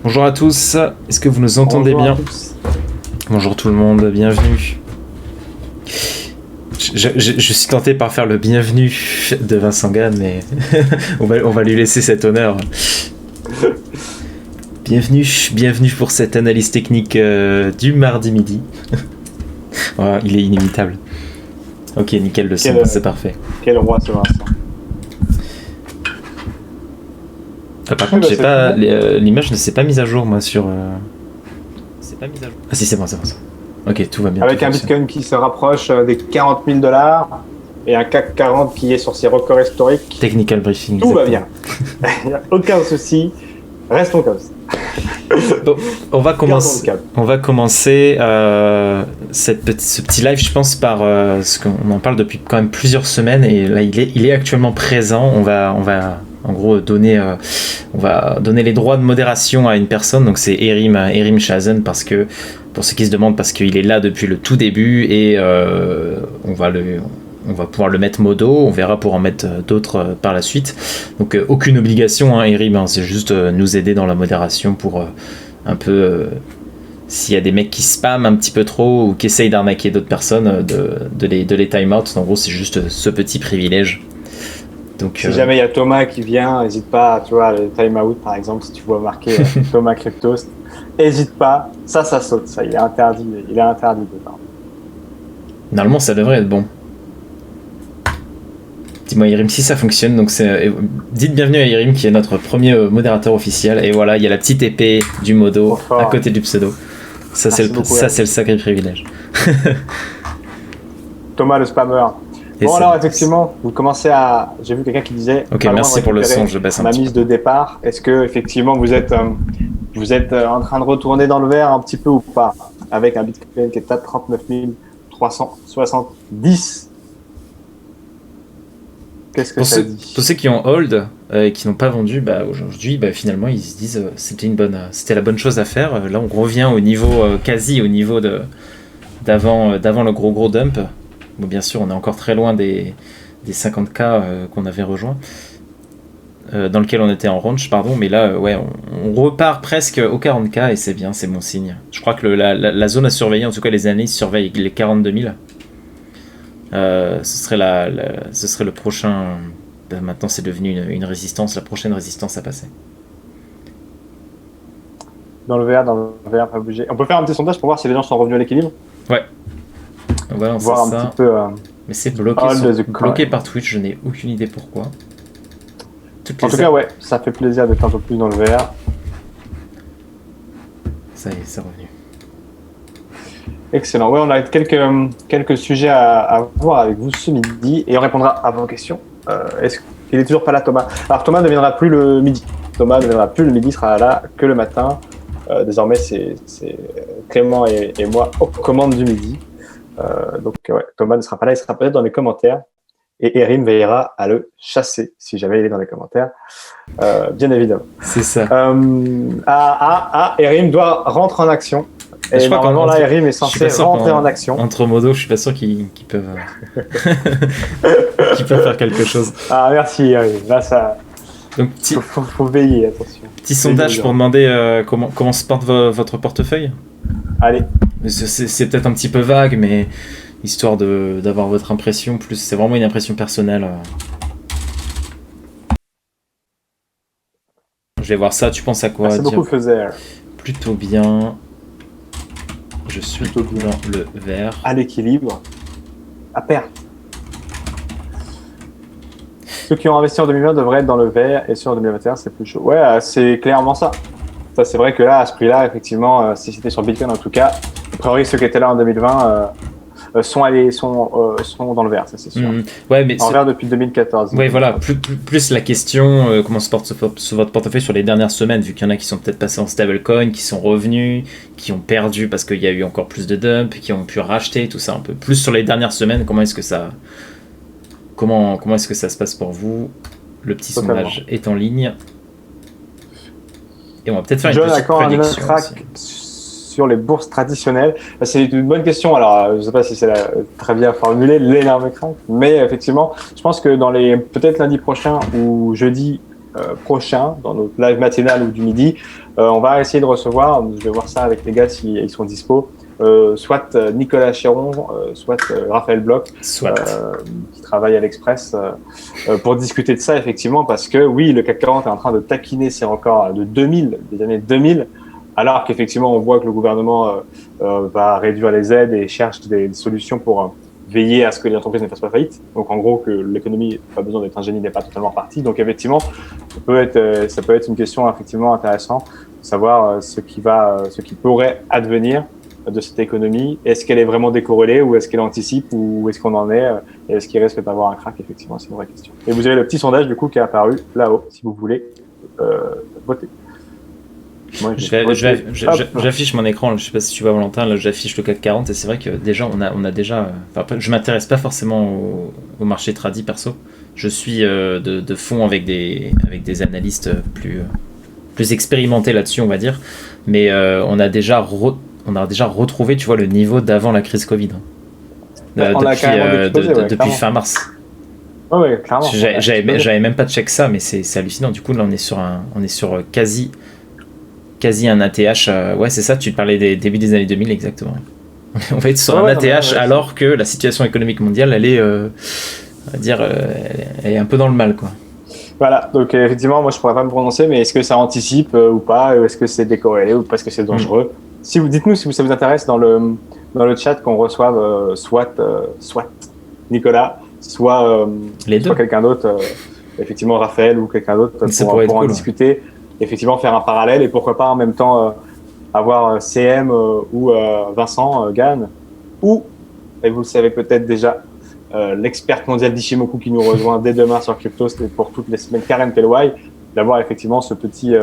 Bonjour à tous, est-ce que vous nous entendez Bonjour à bien? tous. Bonjour tout le monde, bienvenue. Je suis tenté par faire le bienvenu de Vincent Gann, mais on va lui laisser cet honneur. Bienvenue pour cette analyse technique du mardi midi. Voilà, il est inévitable. Ok, nickel, le son, c'est parfait. Quel roi ce Vincent. Par contre, l'image ne s'est pas mise à jour, moi, sur... C'est pas mise à jour. Ah si, c'est bon. Ok, tout va bien. Avec un Bitcoin qui se rapproche des 40 000 $ et un CAC 40 qui est sur ses records historiques. Technical briefing. Tout va bien. Il n'y a aucun souci. Restons comme ça. Bon, on va commencer ce petit live, je pense, par ce qu'on en parle depuis quand même plusieurs semaines, et là il est actuellement présent. On va en gros donner les droits de modération à une personne, donc c'est Erim Chazen, parce que pour ceux qui se demandent, parce qu'il est là depuis le tout début, et on va pouvoir le mettre modo, on verra pour en mettre d'autres par la suite. Donc aucune obligation, Erim, c'est juste nous aider dans la modération pour un peu, s'il y a des mecs qui spamment un petit peu trop ou qui essayent d'arnaquer d'autres personnes, de les time out. En gros, c'est juste ce petit privilège. Donc, si jamais il y a Thomas qui vient, n'hésite pas, tu vois, le time out par exemple, si tu vois marqué Thomas Cryptos, n'hésite pas, ça saute, ça, il est interdit dedans. Normalement, ça devrait être bon. Dis-moi, Erim, si ça fonctionne. Donc dites bienvenue à Erim, qui est notre premier modérateur officiel. Et voilà, il y a la petite épée du modo à côté du pseudo. Ça, c'est le sacré privilège. Thomas le spammer. Bon, alors effectivement, vous commencez à... J'ai vu quelqu'un qui disait... Ok, merci pour le son, je baisse un petit peu. Ma mise de départ, est-ce que effectivement vous êtes en train de retourner dans le vert un petit peu ou pas? Avec un Bitcoin qui est à 39 370. Qu'est-ce que ça dit? Pour ceux qui ont hold et qui n'ont pas vendu, aujourd'hui, finalement, ils se disent c'était la bonne chose à faire. Là, on revient au niveau, quasi au niveau d'avant le gros dump. Bon, bien sûr, on est encore très loin des 50K qu'on avait rejoint, dans lequel on était en range, pardon. Mais là, on repart presque aux 40K et c'est bien, c'est bon signe. Je crois que la zone à surveiller, en tout cas les analystes surveillent les 42 000. Ce serait le prochain. Maintenant, c'est devenu une résistance, la prochaine résistance à passer. Dans le vert, pas bouger. On peut faire un petit sondage pour voir si les gens sont revenus à l'équilibre. Ouais. On va lancer voir ça. Un petit peu. Mais c'est bloqué par Twitch, je n'ai aucune idée pourquoi. En tout cas, ouais, ça fait plaisir d'être un peu plus dans le vert. Ça y est, c'est revenu. Excellent. Ouais, on a quelques sujets à voir avec vous ce midi et on répondra à vos questions. Est-ce qu'il est toujours pas là, Thomas? Alors, Thomas ne viendra plus le midi. Il sera là que le matin. Désormais, c'est Clément et moi aux commandes du midi. Donc, ouais, Thomas ne sera pas là, il sera peut-être dans les commentaires. Et Erim veillera à le chasser si jamais il est dans les commentaires, bien évidemment. C'est ça. Erim doit rentrer en action. Et je normalement, là, Erim est censé rentrer en action. Entre modo, je suis pas sûr qu'ils peuvent, qu'ils peuvent faire quelque chose. Ah, merci Erim. Là, ça... Donc, faut veiller, attention. Petit sondage pour demander comment se porte votre portefeuille. Allez. C'est peut-être un petit peu vague, mais histoire d'avoir votre impression, plus c'est vraiment une impression personnelle. Je vais voir ça, tu penses à quoi? Merci beaucoup, Faiser. Plutôt bien. Je suis dans le vert. À l'équilibre. À perte. Ceux qui ont investi en 2020 devraient être dans le vert, et ceux en 2021, c'est plus chaud. Ouais, c'est clairement ça. Ça, c'est vrai que là, à ce prix-là, effectivement, si c'était sur Bitcoin en tout cas, a priori, ceux qui étaient là en 2020 sont dans le vert, ça c'est sûr. Ouais, mais en vert depuis 2014. Ouais, voilà, plus la question, comment se porte votre portefeuille sur les dernières semaines, vu qu'il y en a qui sont peut-être passés en stablecoin, qui sont revenus, qui ont perdu parce qu'il y a eu encore plus de dump, qui ont pu racheter, tout ça un peu. Plus sur les dernières semaines, comment est-ce que ça se passe pour vous? Le petit sondage est en ligne. Et on va peut-être faire une petite prédiction sur les bourses traditionnelles. C'est une bonne question. Alors, je ne sais pas si c'est très bien formulé, l'énorme crack, mais effectivement, je pense que peut-être lundi prochain ou jeudi, prochain, dans notre live matinal ou du midi, on va essayer de recevoir, je vais voir ça avec les gars s'ils sont dispo, soit Nicolas Chéron, soit Raphaël Bloch, qui travaille à l'Express, pour discuter de ça effectivement, parce que oui, le CAC 40 est en train de taquiner ses records de 2000, des années 2000, alors qu'effectivement on voit que le gouvernement va réduire les aides et cherche des solutions pour veiller à ce que les entreprises ne fassent pas faillite. Donc en gros que l'économie n'a pas besoin d'être un génie, n'est pas totalement repartie. Donc effectivement, ça peut être une question effectivement intéressante, de savoir ce qui pourrait advenir de cette économie. Est-ce qu'elle est vraiment décorrélée ou est-ce qu'elle anticipe ou où est-ce qu'on en est et est-ce qu'il risque d'avoir un crack? Effectivement, c'est une vraie question. Et vous avez le petit sondage du coup qui est apparu là-haut si vous voulez voter. Moi, j'affiche mon écran, je sais pas si tu vois Valentin, là j'affiche le CAC 40 et c'est vrai que déjà on a déjà, je m'intéresse pas forcément au marché tradi perso, je suis de fond avec des analystes plus expérimentés là-dessus on va dire, mais on a déjà retrouvé tu vois le niveau d'avant la crise Covid depuis fin mars. Ouais, clairement. J'avais même pas check ça, mais c'est hallucinant. Du coup là on est sur quasi un ATH, ouais c'est ça, tu parlais des débuts des années 2000 exactement. On va être sur un ATH alors que la situation économique mondiale elle est, on va dire, elle est un peu dans le mal quoi. Voilà, donc effectivement moi je pourrais pas me prononcer, mais est-ce que ça anticipe ou pas, est-ce que c'est décorrélé ou parce que c'est dangereux. Dites-nous si ça vous intéresse dans le chat qu'on reçoive soit Nicolas, soit quelqu'un d'autre, effectivement Raphaël ou quelqu'un d'autre pour en discuter. Effectivement faire un parallèle et pourquoi pas en même temps avoir CM ou Vincent Gann ou, et vous le savez peut-être déjà, l'experte mondiale d'Ishimoku qui nous rejoint dès demain sur Crypto, c'était pour toutes les semaines, Karen Pelway, d'avoir effectivement ce petit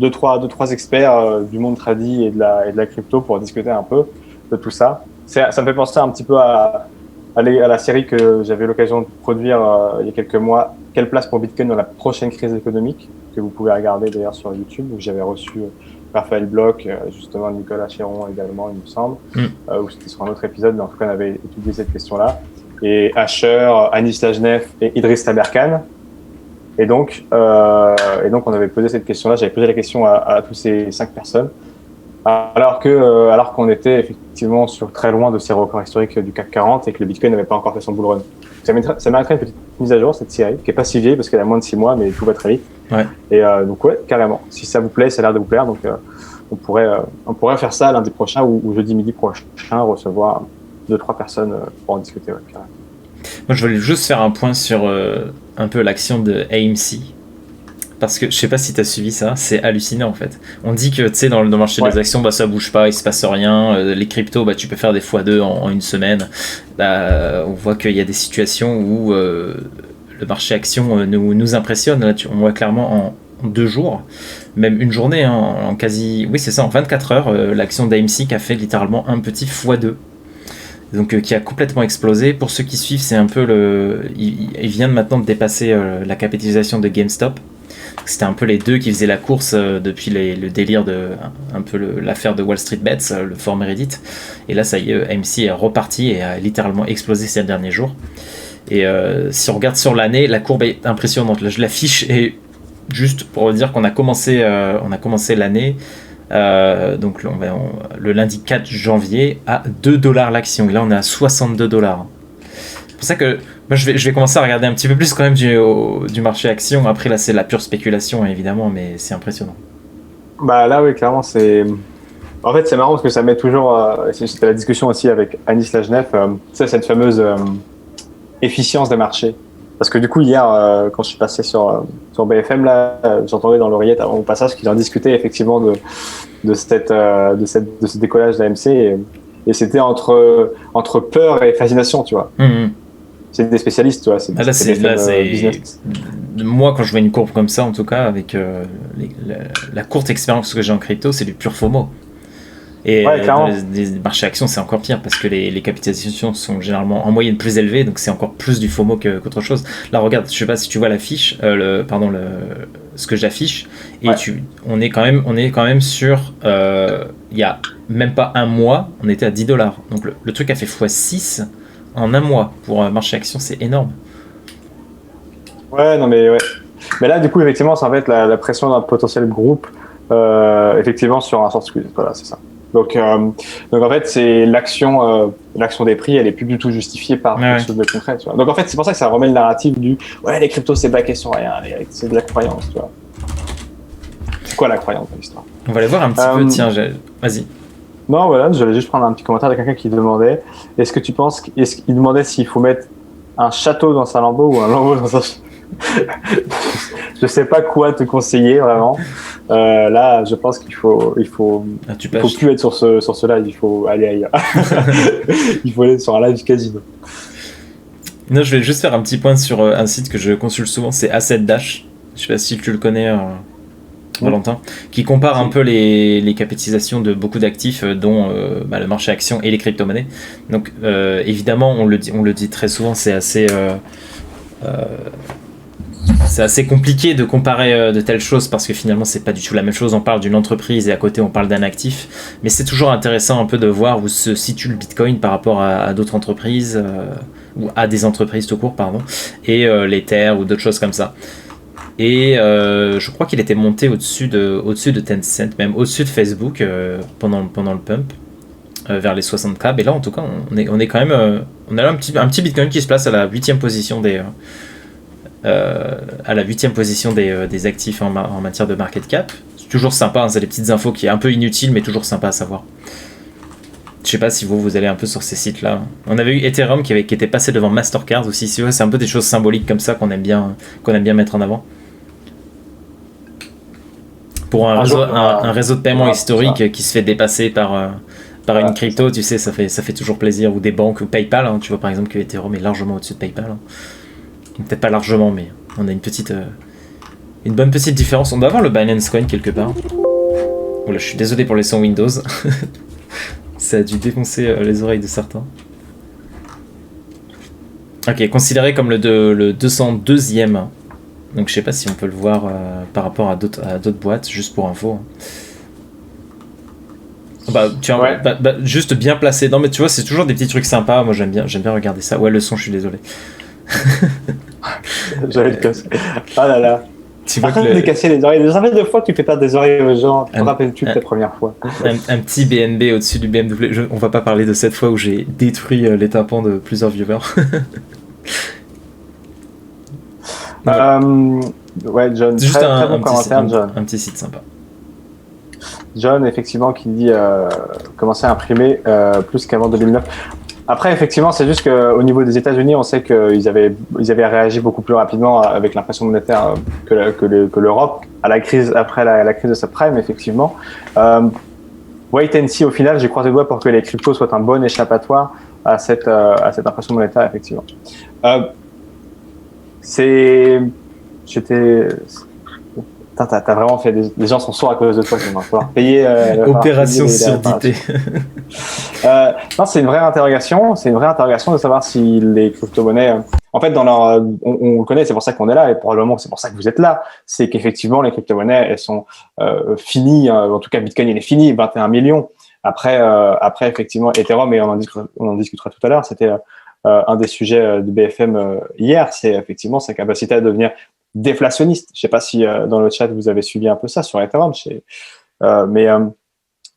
2-3 experts du monde tradi et de la crypto pour discuter un peu de tout ça. Ça me fait penser un petit peu à la série que j'avais l'occasion de produire il y a quelques mois, Quelle place pour Bitcoin dans la prochaine crise économique, que vous pouvez regarder d'ailleurs sur YouTube, où j'avais reçu Raphaël Bloch, justement Nicolas Chéron également, il me semble, ou c'était sur un autre épisode, mais en tout cas on avait étudié cette question-là, et Asher, Anis Lajnef et Idriss Taberkan. Et donc on avait posé cette question-là, j'avais posé la question à tous ces 5 personnes, alors qu'on était effectivement très loin de ces records historiques du CAC 40 et que le Bitcoin n'avait pas encore fait son bull run. Ça mériterait une petite mise à jour, cette série, qui est pas si vieille parce qu'elle a moins de 6 mois, mais tout va très vite. Ouais. Et donc ouais, carrément. Si ça vous plaît, ça a l'air de vous plaire, donc on pourrait faire ça lundi prochain ou jeudi midi prochain, recevoir 2-3 personnes pour en discuter. Ouais, carrément. Moi, je voulais juste faire un point sur un peu l'action de AMC. Parce que je sais pas si tu as suivi ça, c'est hallucinant en fait. On dit que tu sais dans le marché des actions, ça bouge pas, il se passe rien. Les cryptos, tu peux faire des x2 en une semaine. On voit qu'il y a des situations où le marché action nous impressionne. Là, on voit clairement en 2 jours, même une journée, en quasi, oui c'est ça, en 24 heures, l'action d'AMC qui a fait littéralement un petit x2. Donc qui a complètement explosé. Pour ceux qui suivent, c'est un peu il vient maintenant de dépasser la capitalisation de GameStop. C'était un peu les deux qui faisaient la course depuis le délire de un peu l'affaire de Wall Street Bets, le forum Reddit. Et là, ça y est, AMC est reparti et a littéralement explosé ces derniers jours. Et si on regarde sur l'année, la courbe est impressionnante. Là, je l'affiche et juste pour dire qu'on a commencé l'année. Donc le lundi 4 janvier à $2 l'action. Et là, on est à $62. C'est pour ça que moi, je vais commencer à regarder un petit peu plus quand même du marché action. Après, là, c'est la pure spéculation, évidemment, mais c'est impressionnant. Là, oui, clairement, c'est... En fait, c'est marrant parce que ça met toujours... C'était la discussion aussi avec Anis Lajnef, cette fameuse efficience des marchés. Parce que du coup, hier, quand je suis passé sur BFM, là, j'entendais dans l'oreillette avant mon passage qu'ils en discutaient effectivement de ce décollage d'AMC et c'était entre peur et fascination, tu vois. C'est des spécialistes, tu vois. Moi, quand je vois une courbe comme ça, en tout cas, avec la courte expérience que j'ai en crypto, c'est du pur FOMO. Et dans les marchés actions, c'est encore pire parce que les capitalisations sont généralement en moyenne plus élevées, donc c'est encore plus du FOMO qu'autre chose. Là, regarde, je sais pas si tu vois l'affiche, ce que j'affiche, et on est quand même sur, il y a même pas un mois, on était à $10. Donc le truc a fait x6 en un mois pour un marché action, c'est énorme. Ouais, non mais ouais. Mais là, du coup, effectivement, ça va être la pression d'un potentiel groupe, effectivement, sur un short squeeze. Voilà, c'est ça. Donc en fait, c'est l'action des prix, elle est plus du tout justifiée par quelque chose de concret. Tu vois. Donc en fait, c'est pour ça que ça remet le narratif du ouais, les cryptos c'est baqué sur rien, c'est de la croyance. Tu vois. C'est quoi la croyance dans l'histoire? On va aller voir un petit peu. Tiens, vas-y. Non, voilà, j'allais juste prendre un petit commentaire de quelqu'un qui demandait est-ce que tu penses qu'il demandait s'il faut mettre un château dans sa Lambo ou un Lambo dans sa je sais pas quoi te conseiller vraiment. Là, je pense qu'il faut plus être sur ce live, il faut aller ailleurs. Il faut aller sur un live casino. Non, je vais juste faire un petit point sur un site que je consulte souvent, c'est Asset Dash. Je sais pas si tu le connais, Valentin, qui compare un peu les capitalisations de beaucoup d'actifs, dont le marché action et les crypto-monnaies. Donc, évidemment, on le dit très souvent, c'est assez compliqué de comparer de telles choses parce que finalement c'est pas du tout la même chose. On parle d'une entreprise et à côté on parle d'un actif, mais c'est toujours intéressant un peu de voir où se situe le Bitcoin par rapport à d'autres entreprises ou à des entreprises tout court, pardon, et l'Ether ou d'autres choses comme ça. Et je crois qu'il était monté au-dessus de Tencent, même au-dessus de Facebook pendant le pump. Vers les 60K, et là en tout cas on est quand même on a là un petit Bitcoin qui se place à la 8e position des des actifs en matière de market cap. C'est toujours sympa, hein, c'est des petites infos qui est un peu inutiles mais toujours sympa à savoir. Je sais pas si vous allez un peu sur ces sites là. On avait eu Ethereum qui était passé devant Mastercard aussi, c'est un peu des choses symboliques comme ça qu'on aime bien mettre en avant. Pour un réseau de paiement historique qui se fait dépasser par une crypto, tu sais, ça fait toujours plaisir. Ou des banques, ou PayPal, hein, tu vois par exemple que Ethereum est largement au-dessus de PayPal. Hein. Peut-être pas largement, mais on a une bonne petite différence. On doit avoir le Binance Coin quelque part. Voilà, je suis désolé pour les sons Windows. Ça a dû défoncer les oreilles de certains. Ok, considéré comme le 202e. Donc je sais pas si on peut le voir par rapport à d'autres boîtes, juste pour info. Juste bien placé. Non mais tu vois, c'est toujours des petits trucs sympas. Moi j'aime bien regarder ça. Ouais, le son, je suis désolé. J'avais le casser. Ah là là. Arrête de casser les oreilles. Ça fait 2 fois que tu fais perdre des oreilles aux gens. Te rappelles-tu de ta première fois? Un petit BNB au-dessus du BMW. On va pas parler de cette fois où j'ai détruit les tympans de plusieurs viewers. Ouais, John. C'est juste très bon commentaire, John. Un petit site sympa. John, effectivement, qui dit commencer à imprimer plus qu'avant 2009. Après, effectivement, c'est juste qu'au niveau des États-Unis, on sait qu'ils avaient réagi beaucoup plus rapidement avec l'impression monétaire que l'Europe à la crise après la crise de subprime, effectivement. Wait and see, au final, j'ai croisé le doigt pour que les cryptos soient un bon échappatoire à cette impression monétaire, effectivement. T'as vraiment fait des gens sont sourds à cause de toi, il va falloir payer. Opération surdité. Non, c'est une vraie interrogation. C'est une vraie interrogation de savoir si les crypto-monnaies, en fait, on le connaît, c'est pour ça qu'on est là, et probablement c'est pour ça que vous êtes là. C'est qu'effectivement, les crypto-monnaies, elles sont finies. En tout cas, Bitcoin, il est fini, 21 millions. Après, effectivement, Ethereum, et on en discutera tout à l'heure. C'était un des sujets de BFM hier. C'est effectivement sa capacité à devenir déflationniste. Je sais pas si dans le chat vous avez suivi un peu ça sur Ethereum, mais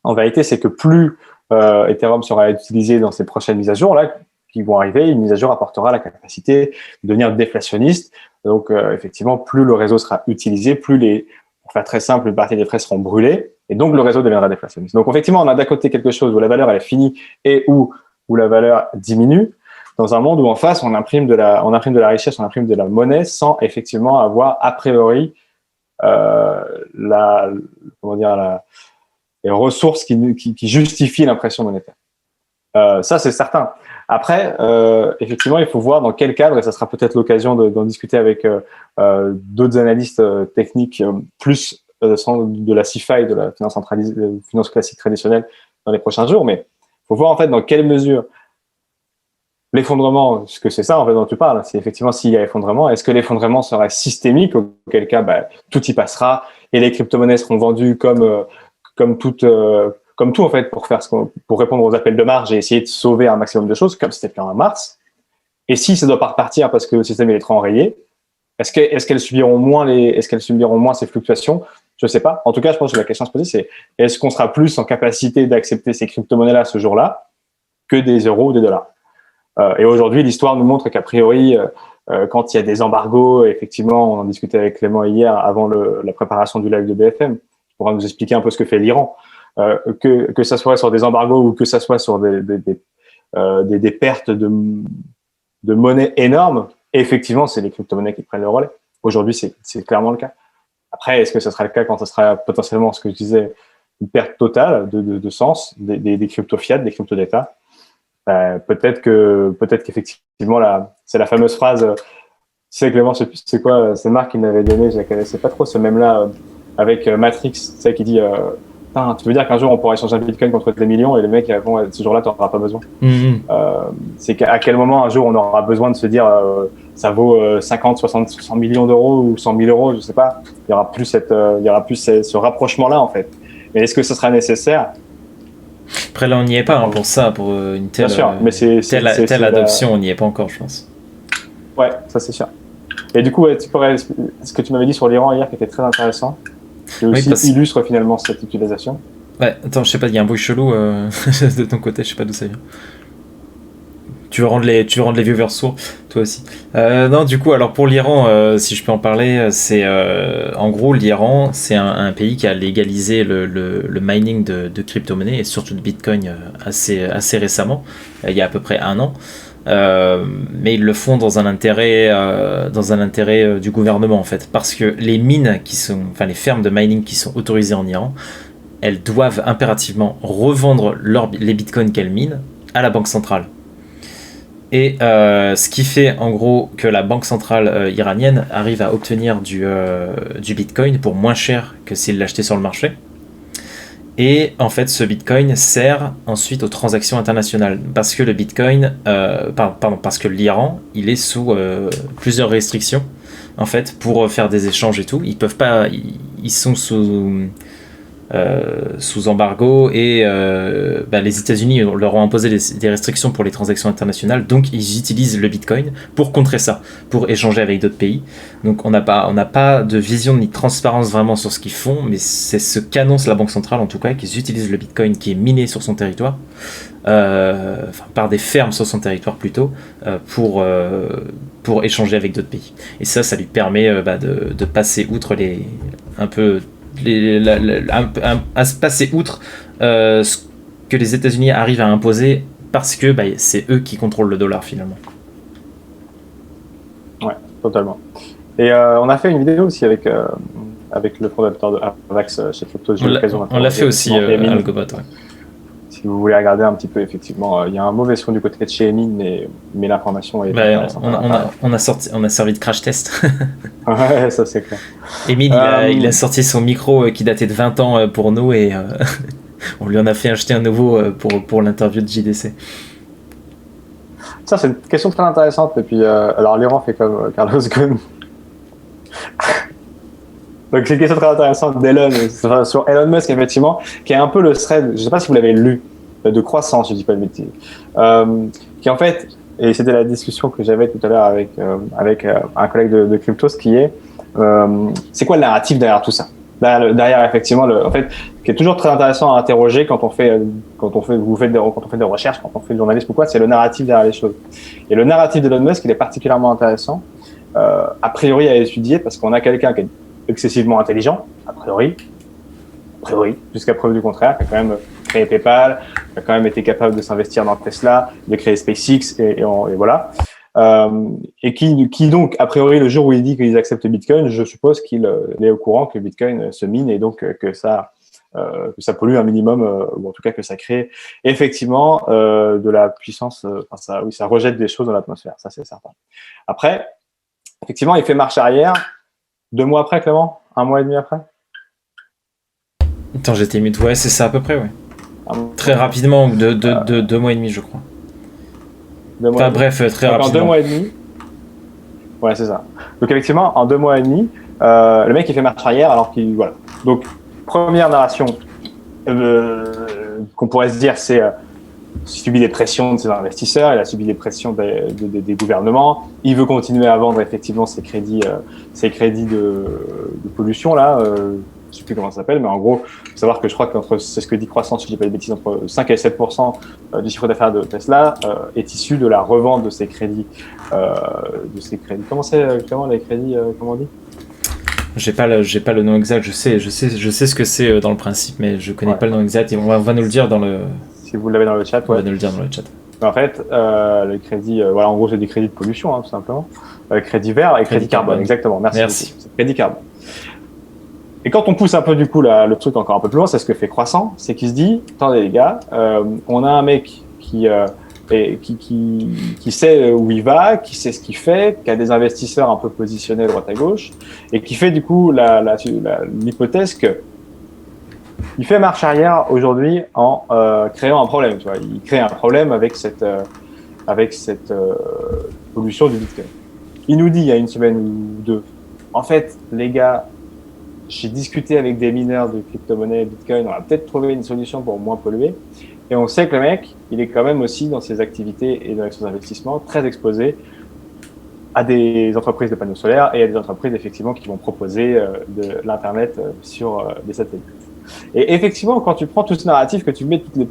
en vérité c'est que plus Ethereum sera utilisé dans ces prochaines mises à jour là qui vont arriver, une mise à jour apportera la capacité de devenir déflationniste. Donc effectivement, plus le réseau sera utilisé, plus pour faire très simple, une partie des frais seront brûlés et donc le réseau deviendra déflationniste. Donc effectivement, on a d'un côté quelque chose où la valeur elle est finie et où la valeur diminue, dans un monde où en face on imprime de la richesse, on imprime de la monnaie sans effectivement avoir a priori les ressources qui justifient l'impression monétaire. Ça c'est certain. Après, effectivement, il faut voir dans quel cadre, et ça sera peut-être l'occasion d'en discuter avec d'autres analystes techniques plus de la CeFi, de la finance classique traditionnelle dans les prochains jours, mais il faut voir en fait dans quelle mesure l'effondrement, ce que c'est ça en fait dont tu parles, c'est effectivement s'il y a effondrement, est-ce que l'effondrement serait systémique, auquel cas tout y passera et les crypto-monnaies seront vendues comme tout en fait pour répondre aux appels de marge et essayer de sauver un maximum de choses comme c'était le cas en mars. Et si ça doit pas repartir parce que le système est trop enrayé, Est-ce qu'elles subiront moins ces fluctuations? Je sais pas. En tout cas, je pense que la question à se poser, c'est est-ce qu'on sera plus en capacité d'accepter ces crypto-monnaies-là ce jour-là que des euros ou des dollars? Et aujourd'hui, l'histoire nous montre qu'a priori, quand il y a des embargos, effectivement, on en discutait avec Clément hier avant la préparation du live de BFM, il pourra nous expliquer un peu ce que fait l'Iran, que ça soit sur des embargos ou que ça soit sur des pertes de monnaie énormes. Et effectivement, c'est les crypto-monnaies qui prennent le relais. Aujourd'hui, c'est clairement le cas. Après, est-ce que ce sera le cas quand ce sera potentiellement, ce que je disais, une perte totale de sens des crypto-fiat, des crypto-d'État? Peut-être qu'effectivement, c'est la fameuse phrase, tu sais, Clément, je sais plus c'est quoi, c'est Marc qui m'avait donné, je la connaissais pas trop, ce même-là, avec Matrix, tu sais, qui dit tu veux dire qu'un jour on pourra échanger un bitcoin contre des millions, et les mecs répondent, ce jour-là, tu n'en auras pas besoin. C'est qu'à quel moment un jour on aura besoin de se dire ça vaut 50, 60, 100 millions d'euros ou 100 000 euros, je sais pas. Il y aura plus ce rapprochement-là, en fait. Mais est-ce que ce sera nécessaire? Après, là, on n'y est pas pour ça, pour une telle, bien sûr, mais telle adoption, on n'y est pas encore, je pense. Ouais, ça c'est sûr. Et du coup, ce que tu m'avais dit sur l'Iran hier qui était très intéressant, qui aussi illustre finalement cette utilisation. Ouais, attends, je sais pas, il y a un bruit chelou de ton côté, je sais pas d'où ça vient. Tu veux rendre les viewers sourds, toi aussi. Non, du coup, alors pour l'Iran, si je peux en parler, c'est en gros l'Iran, c'est un pays qui a légalisé le mining de crypto-monnaies et surtout de Bitcoin assez récemment, il y a à peu près 1 an. Mais ils le font dans un intérêt du gouvernement en fait, parce que les mines les fermes de mining qui sont autorisées en Iran, elles doivent impérativement revendre les bitcoins qu'elles minent à la banque centrale. Et ce qui fait en gros que la banque centrale iranienne arrive à obtenir du bitcoin pour moins cher que s'il l'achetait sur le marché. Et en fait, ce bitcoin sert ensuite aux transactions internationales parce que le bitcoin, parce que l'Iran, il est sous plusieurs restrictions en fait pour faire des échanges et tout. Ils peuvent pas, ils sont sous embargo et les États-Unis leur ont imposé des restrictions pour les transactions internationales, donc ils utilisent le bitcoin pour contrer ça, pour échanger avec d'autres pays. Donc on n'a pas de vision ni de transparence vraiment sur ce qu'ils font, mais c'est ce qu'annonce la Banque centrale en tout cas, qu'ils utilisent le bitcoin qui est miné sur son territoire, par des fermes sur son territoire plutôt, pour échanger avec d'autres pays. Et ça lui permet de passer outre à se passer outre ce que les États-Unis arrivent à imposer parce que c'est eux qui contrôlent le dollar finalement. Ouais, totalement. Et on a fait une vidéo aussi avec le fondateur de Avax chez Crypto. On l'a fait aussi à Algobot. Ouais. Si vous voulez regarder un petit peu, effectivement, il y a un mauvais son du côté de chez Emin, mais l'information est on a servi de crash test. Ouais, ça c'est clair. Emin, il a sorti son micro qui datait de 20 ans pour nous et on lui en a fait acheter un nouveau pour l'interview de JDC. Ça, c'est une question très intéressante. Et puis, alors, l'Iran fait comme Carlos Ghosn. Donc, c'est une question très intéressante d'Elon, sur Elon Musk, effectivement, qui est un peu le thread, je ne sais pas si vous l'avez lu, de croissance, je ne dis pas de bêtises, qui en fait, et c'était la discussion que j'avais tout à l'heure avec un collègue de Cryptos, qui est, c'est quoi le narratif derrière tout ça? Derrière, effectivement, en fait, qui est toujours très intéressant à interroger quand on fait des recherches, quand on fait du journalisme ou quoi, c'est le narratif derrière les choses. Et le narratif d'Elon Musk, il est particulièrement intéressant, a priori à étudier, parce qu'on a quelqu'un qui est excessivement intelligent, a priori, jusqu'à preuve du contraire, qui a quand même créé PayPal, qui a quand même été capable de s'investir dans Tesla, de créer SpaceX, et voilà. Et qui donc, a priori, le jour où il dit qu'ils acceptent Bitcoin, je suppose qu'il est au courant que Bitcoin se mine et donc que ça pollue un minimum, ou en tout cas que ça crée effectivement de la puissance, ça rejette des choses dans l'atmosphère, ça c'est certain. Après, effectivement, il fait marche arrière 2 mois après, Clément, 1 mois et demi après. Attends, j'étais mute, ouais, c'est ça à peu près, ouais. Très rapidement, 2 mois et demi, je crois. Enfin bref, très rapidement. En 2 mois et demi. Ouais, c'est ça. Donc effectivement, en 2 mois et demi, le mec il fait marche arrière alors qu'il voilà. Donc première narration qu'on pourrait se dire, c'est subi des pressions de ses investisseurs, il a subi des pressions des gouvernements. Il veut continuer à vendre effectivement ses crédits de pollution là. Je sais plus comment ça s'appelle, mais en gros, faut savoir que je crois que c'est ce que dit Croissance, si je dis pas de bêtises, entre 5 et 7% du chiffre d'affaires de Tesla est issu de la revente de ces crédits. Comment les crédits, comment on dit? J'ai pas le nom exact. Je sais ce que c'est dans le principe, mais je connais pas le nom exact. Et on va nous le dire dans le. Si vous l'avez dans le chat, on va nous le dire dans le chat. En fait, les crédits, voilà, en gros, c'est des crédits de pollution, hein, tout simplement. Crédit vert et crédit carbone, exactement. Merci. C'est crédit carbone. Et quand on pousse un peu du coup le truc encore un peu plus loin, c'est ce que fait Croissant, c'est qu'il se dit, attendez les gars, on a un mec qui sait où il va, qui sait ce qu'il fait, qui a des investisseurs un peu positionnés à droite à gauche, et qui fait du coup l'hypothèse que il fait marche arrière aujourd'hui en créant un problème. Tu vois, il crée un problème avec cette pollution du Bitcoin. Il nous dit il y a une semaine ou deux, en fait les gars, j'ai discuté avec des mineurs de crypto-monnaie Bitcoin, on a peut-être trouvé une solution pour moins polluer. Et on sait que le mec, il est quand même aussi dans ses activités et dans ses investissements très exposé à des entreprises de panneaux solaires et à des entreprises effectivement qui vont proposer de l'internet sur des satellites. Et effectivement, quand tu prends tout ce narratif, que tu mets toutes les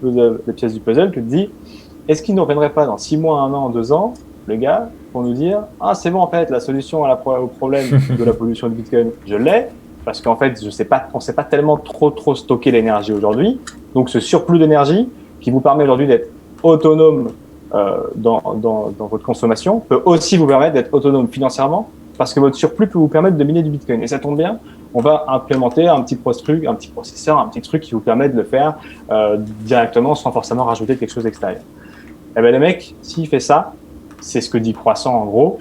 pièces du puzzle, tu te dis, est-ce qu'il ne reviendrait pas dans 6 mois, 1 an, 2 ans, le gars, pour nous dire, ah c'est bon en fait, la solution au problème de la pollution de Bitcoin, je l'ai. Parce qu'en fait, on ne sait pas tellement trop stocker l'énergie aujourd'hui. Donc, ce surplus d'énergie qui vous permet aujourd'hui d'être autonome dans votre consommation peut aussi vous permettre d'être autonome financièrement parce que votre surplus peut vous permettre de miner du Bitcoin. Et ça tombe bien, on va implémenter un petit processeur, un petit truc qui vous permet de le faire directement sans forcément rajouter quelque chose d'extérieur. Et bien, le mec, s'il fait ça, c'est ce que dit Croissant en gros,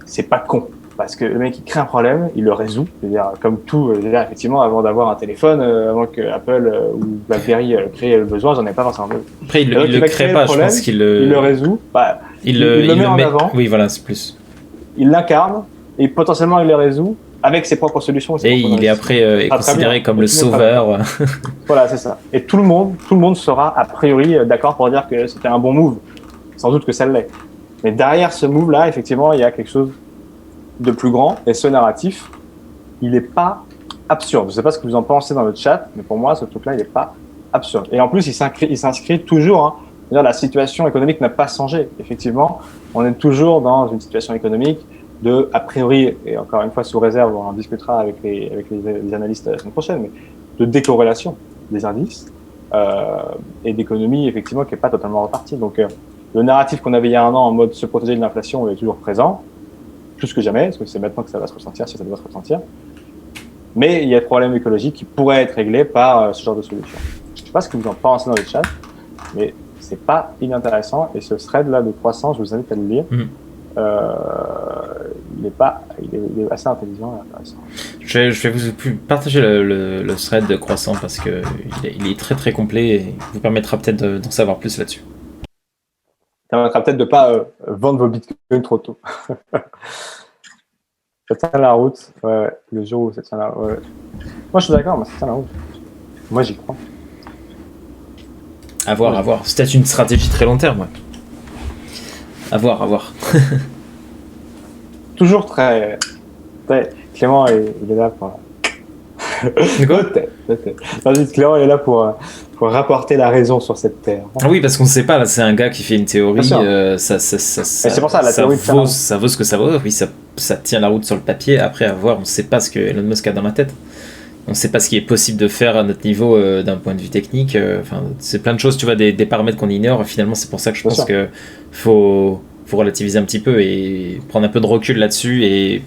c'est pas con. Parce que le mec, il crée un problème, il le résout. C'est-à-dire, comme tout, effectivement, avant d'avoir un téléphone, avant que Apple ou BlackBerry crée le besoin, j'en ai pas forcément besoin. Après, il le crée pas, je pense qu'il il le résout. Bah, il le met en avant. Oui, voilà, c'est plus. Il l'incarne et potentiellement il le résout avec ses propres solutions. Et il est après considéré comme le sauveur. Voilà, c'est ça. Et tout le monde sera a priori d'accord pour dire que c'était un bon move. Sans doute que ça l'est. Mais derrière ce move-là, effectivement, il y a quelque chose de plus grand, et ce narratif, il n'est pas absurde. Je ne sais pas ce que vous en pensez dans le chat, mais pour moi, ce truc-là, il n'est pas absurde. Et en plus, il s'inscrit toujours, hein. C'est-à-dire, la situation économique n'a pas changé. Effectivement, on est toujours dans une situation économique de, a priori, et encore une fois, sous réserve, on en discutera avec les analystes la semaine prochaine, mais de décorrélation des indices et d'économie, effectivement, qui n'est pas totalement repartie. Donc, le narratif qu'on avait il y a 1 an en mode se protéger de l'inflation est toujours présent. Plus que jamais, parce que c'est maintenant que ça va se ressentir, si ça doit se ressentir. Mais il y a des problèmes écologiques qui pourraient être réglés par ce genre de solution. Je ne sais pas ce que vous en pensez dans le chat, mais c'est pas inintéressant. Et ce thread-là de Croissance, je vous invite à le lire. Il est assez intelligent et intéressant. Je vais vous partager le thread de Croissant parce que il est très très complet et vous permettra peut-être d'en savoir plus là-dessus. Ça permettra peut-être de ne pas vendre vos bitcoins trop tôt. Ça tient la route. Ouais, le jour où ça tient la route. Ouais. Moi, je suis d'accord, mais ça tient la route. Moi, j'y crois. À voir. C'est peut-être une stratégie très long terme. Ouais. À voir. Toujours très... Clément, il est là pour... Peut-être. Clément, il est là pour rapporter la raison sur cette terre. Oui, parce qu'on ne sait pas, là, c'est un gars qui fait une théorie, c'est pour ça, la théorie ça vaut ce que ça vaut, oui, ça tient la route sur le papier, après à voir, on ne sait pas ce que Elon Musk a dans la tête, on ne sait pas ce qui est possible de faire à notre niveau d'un point de vue technique, c'est plein de choses, tu vois, des paramètres qu'on ignore, finalement c'est pour ça que je pense qu'il faut relativiser un petit peu et prendre un peu de recul là-dessus, et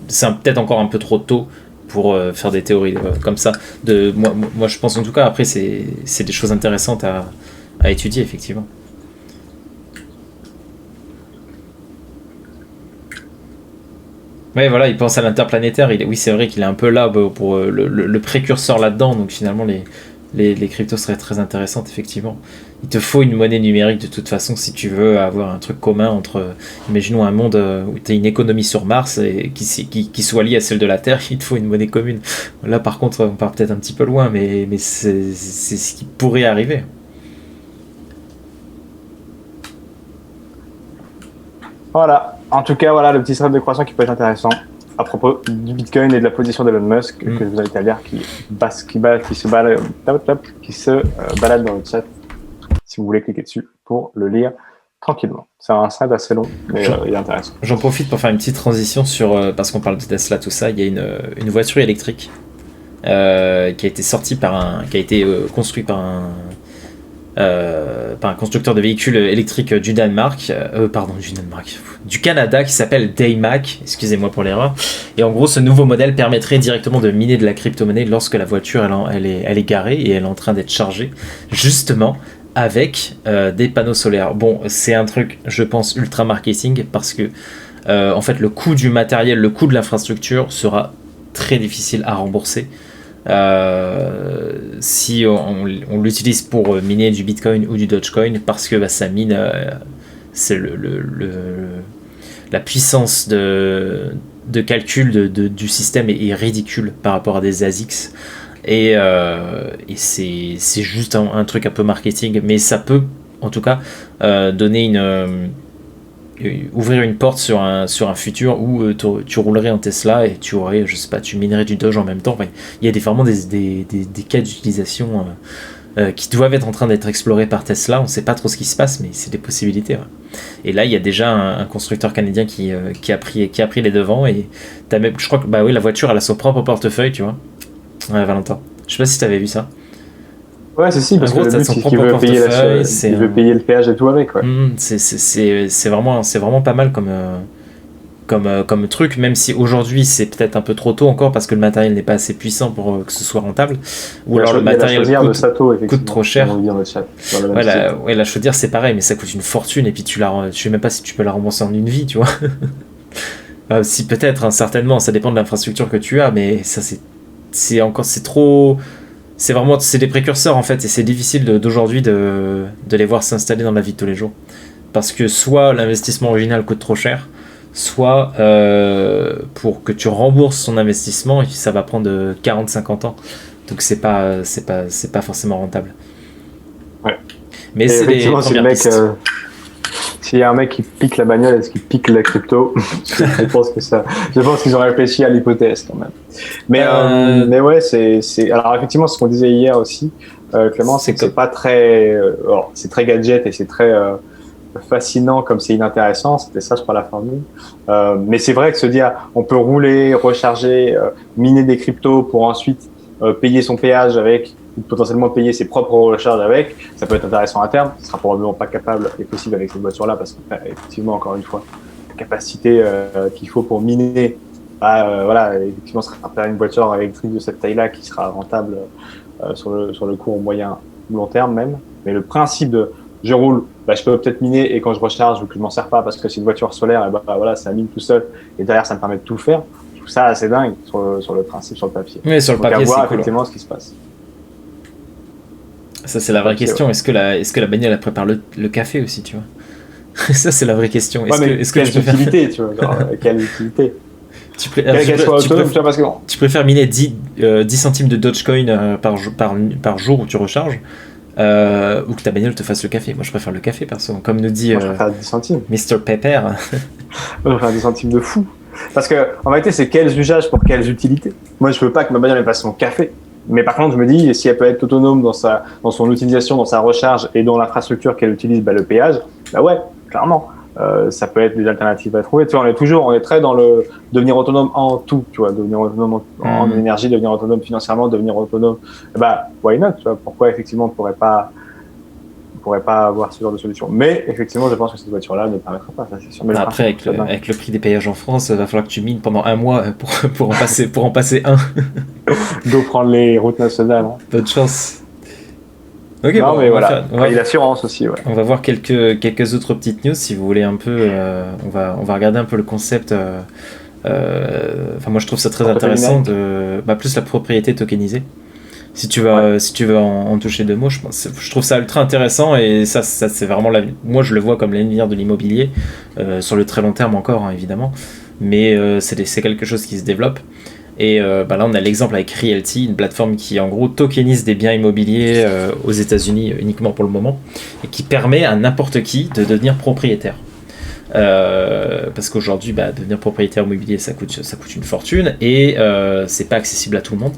c'est peut-être encore un peu trop tôt pour faire des théories comme ça. Moi, je pense en tout cas, après, c'est des choses intéressantes à étudier, effectivement. Ouais, voilà, il pense à l'interplanétaire. Oui, c'est vrai qu'il est un peu là pour le précurseur là-dedans. Donc finalement, les cryptos seraient très intéressantes, effectivement. Il te faut une monnaie numérique de toute façon si tu veux avoir un truc commun entre, imaginons un monde où tu as une économie sur Mars et qui soit liée à celle de la Terre, il te faut une monnaie commune. Là par contre on part peut-être un petit peu loin, mais c'est ce qui pourrait arriver. Voilà. En tout cas, voilà le petit thread de croissance qui peut être intéressant à propos du Bitcoin et de la position d'Elon Musk que je vous invite à lire, qui se balade dans le chat. Si vous voulez cliquer dessus pour le lire tranquillement. C'est un thread assez long, mais il est intéressant. J'en profite pour faire une petite transition sur parce qu'on parle de Tesla, tout ça. Il y a une voiture électrique qui a été construite par un constructeur de véhicules électriques du Canada qui s'appelle Daymac, excusez-moi pour l'erreur. Et en gros, ce nouveau modèle permettrait directement de miner de la crypto-monnaie lorsque la voiture elle est garée et elle est en train d'être chargée, justement avec des panneaux solaires. Bon, c'est un truc, je pense, ultra marketing parce que en fait, le coût du matériel, le coût de l'infrastructure sera très difficile à rembourser. Si on l'utilise pour miner du Bitcoin ou du Dogecoin, parce que ça mine, c'est la puissance de calcul du système est ridicule par rapport à des ASICs, et c'est juste un truc un peu marketing, mais ça peut en tout cas donner ouvrir une porte sur un futur où tu roulerais en Tesla et tu aurais, je sais pas, tu minerais du Doge en même temps. Enfin, il y a vraiment des cas d'utilisation qui doivent être en train d'être explorés par Tesla. On sait pas trop ce qui se passe, mais c'est des possibilités. Ouais. Et là, il y a déjà un constructeur canadien qui a pris les devants, et t'as même, je crois que la voiture elle a son propre portefeuille, tu vois. Valentin, je sais pas si t'avais vu ça. Ouais, c'est parce que le but, c'est qu'il veut payer il veut payer le péage et tout avec. Ouais. C'est vraiment pas mal comme truc, même si aujourd'hui c'est peut-être un peu trop tôt encore parce que le matériel n'est pas assez puissant pour que ce soit rentable, ou alors le matériel coûte trop cher. La chaudière c'est pareil, mais ça coûte une fortune, et puis je sais même pas si tu peux la rembourser en une vie, tu vois. Si, peut-être, certainement, ça dépend de l'infrastructure que tu as, mais ça c'est trop. C'est des précurseurs en fait, et c'est difficile d'aujourd'hui de les voir s'installer dans la vie de tous les jours, parce que soit l'investissement original coûte trop cher, soit pour que tu rembourses son investissement, ça va prendre 40-50 ans, donc c'est pas forcément rentable. Ouais. Mais c'est des premières pistes. S'il y a un mec qui pique la bagnole, est-ce qu'il pique la crypto? Je pense qu'ils ont réfléchi à l'hypothèse quand même. Mais ouais, alors effectivement, ce qu'on disait hier aussi, Clément, c'est que c'est pas très, c'est très gadget et c'est très fascinant comme c'est inintéressant. C'était ça, je crois, la formule. Mais c'est vrai que se dire, on peut rouler, recharger, miner des cryptos pour ensuite payer son péage avec, ou potentiellement payer ses propres recharges avec, ça peut être intéressant à terme. Ce sera probablement pas capable et possible avec cette voiture-là, parce qu'effectivement, encore une fois, la capacité qu'il faut pour miner, effectivement, ce sera une voiture électrique de cette taille-là qui sera rentable sur le court moyen ou long terme même. Mais le principe de je roule, je peux peut-être miner, et quand je recharge, vu que je m'en sers pas parce que c'est une voiture solaire, et ça mine tout seul, et derrière ça me permet de tout faire. Je trouve ça assez dingue sur le principe, sur le papier. Mais sur le papier, c'est voir cool, effectivement ce qui se passe. Ça, c'est la vraie question. Ouais. Est-ce que la bagnole elle prépare le café aussi, tu vois? Ça, c'est la vraie question. Quelle utilité, tu vois, quelle utilité? Tu préfères miner 10 centimes de Dogecoin par jour où tu recharges, ou que ta bagnole te fasse le café? Moi, je préfère le café, perso. Comme nous dit je préfère 10 centimes. Mr. Pepper. Moi, je préfère 10 centimes de fou. Parce que, en réalité, c'est quels usages pour quelles utilités. Moi, je veux pas que ma bagnole elle fasse son café. Mais par contre, je me dis, si elle peut être autonome dans son utilisation, dans sa recharge et dans l'infrastructure qu'elle utilise, le péage, ouais, clairement, ça peut être des alternatives à trouver. Tu vois, on est très dans le devenir autonome en tout, tu vois, devenir autonome en énergie, devenir autonome financièrement, devenir autonome. Why not, tu vois, pourquoi effectivement on pourrait pas avoir ce genre de solution. Mais effectivement, je pense que cette voiture-là ne permettra pas, ça c'est sûr. Mais après, avec le prix des péages en France, il va falloir que tu mines pendant un mois pour en passer un. Go prendre les routes nationales. Hein. Bonne chance. Ok, non, mais voilà. Et l'assurance aussi, ouais. On va voir quelques autres petites news si vous voulez un peu. On va regarder un peu le concept. Moi, je trouve ça très intéressant plus la propriété tokenisée. Si tu veux en toucher deux mots, je trouve ça ultra intéressant, et ça c'est vraiment moi je le vois comme l'avenir de l'immobilier sur le très long terme encore, hein, évidemment, mais c'est quelque chose qui se développe. Et là on a l'exemple avec Realty, une plateforme qui en gros tokenise des biens immobiliers aux États-Unis uniquement pour le moment, et qui permet à n'importe qui de devenir propriétaire. parce qu'aujourd'hui, devenir propriétaire immobilier, ça coûte une fortune, et c'est pas accessible à tout le monde.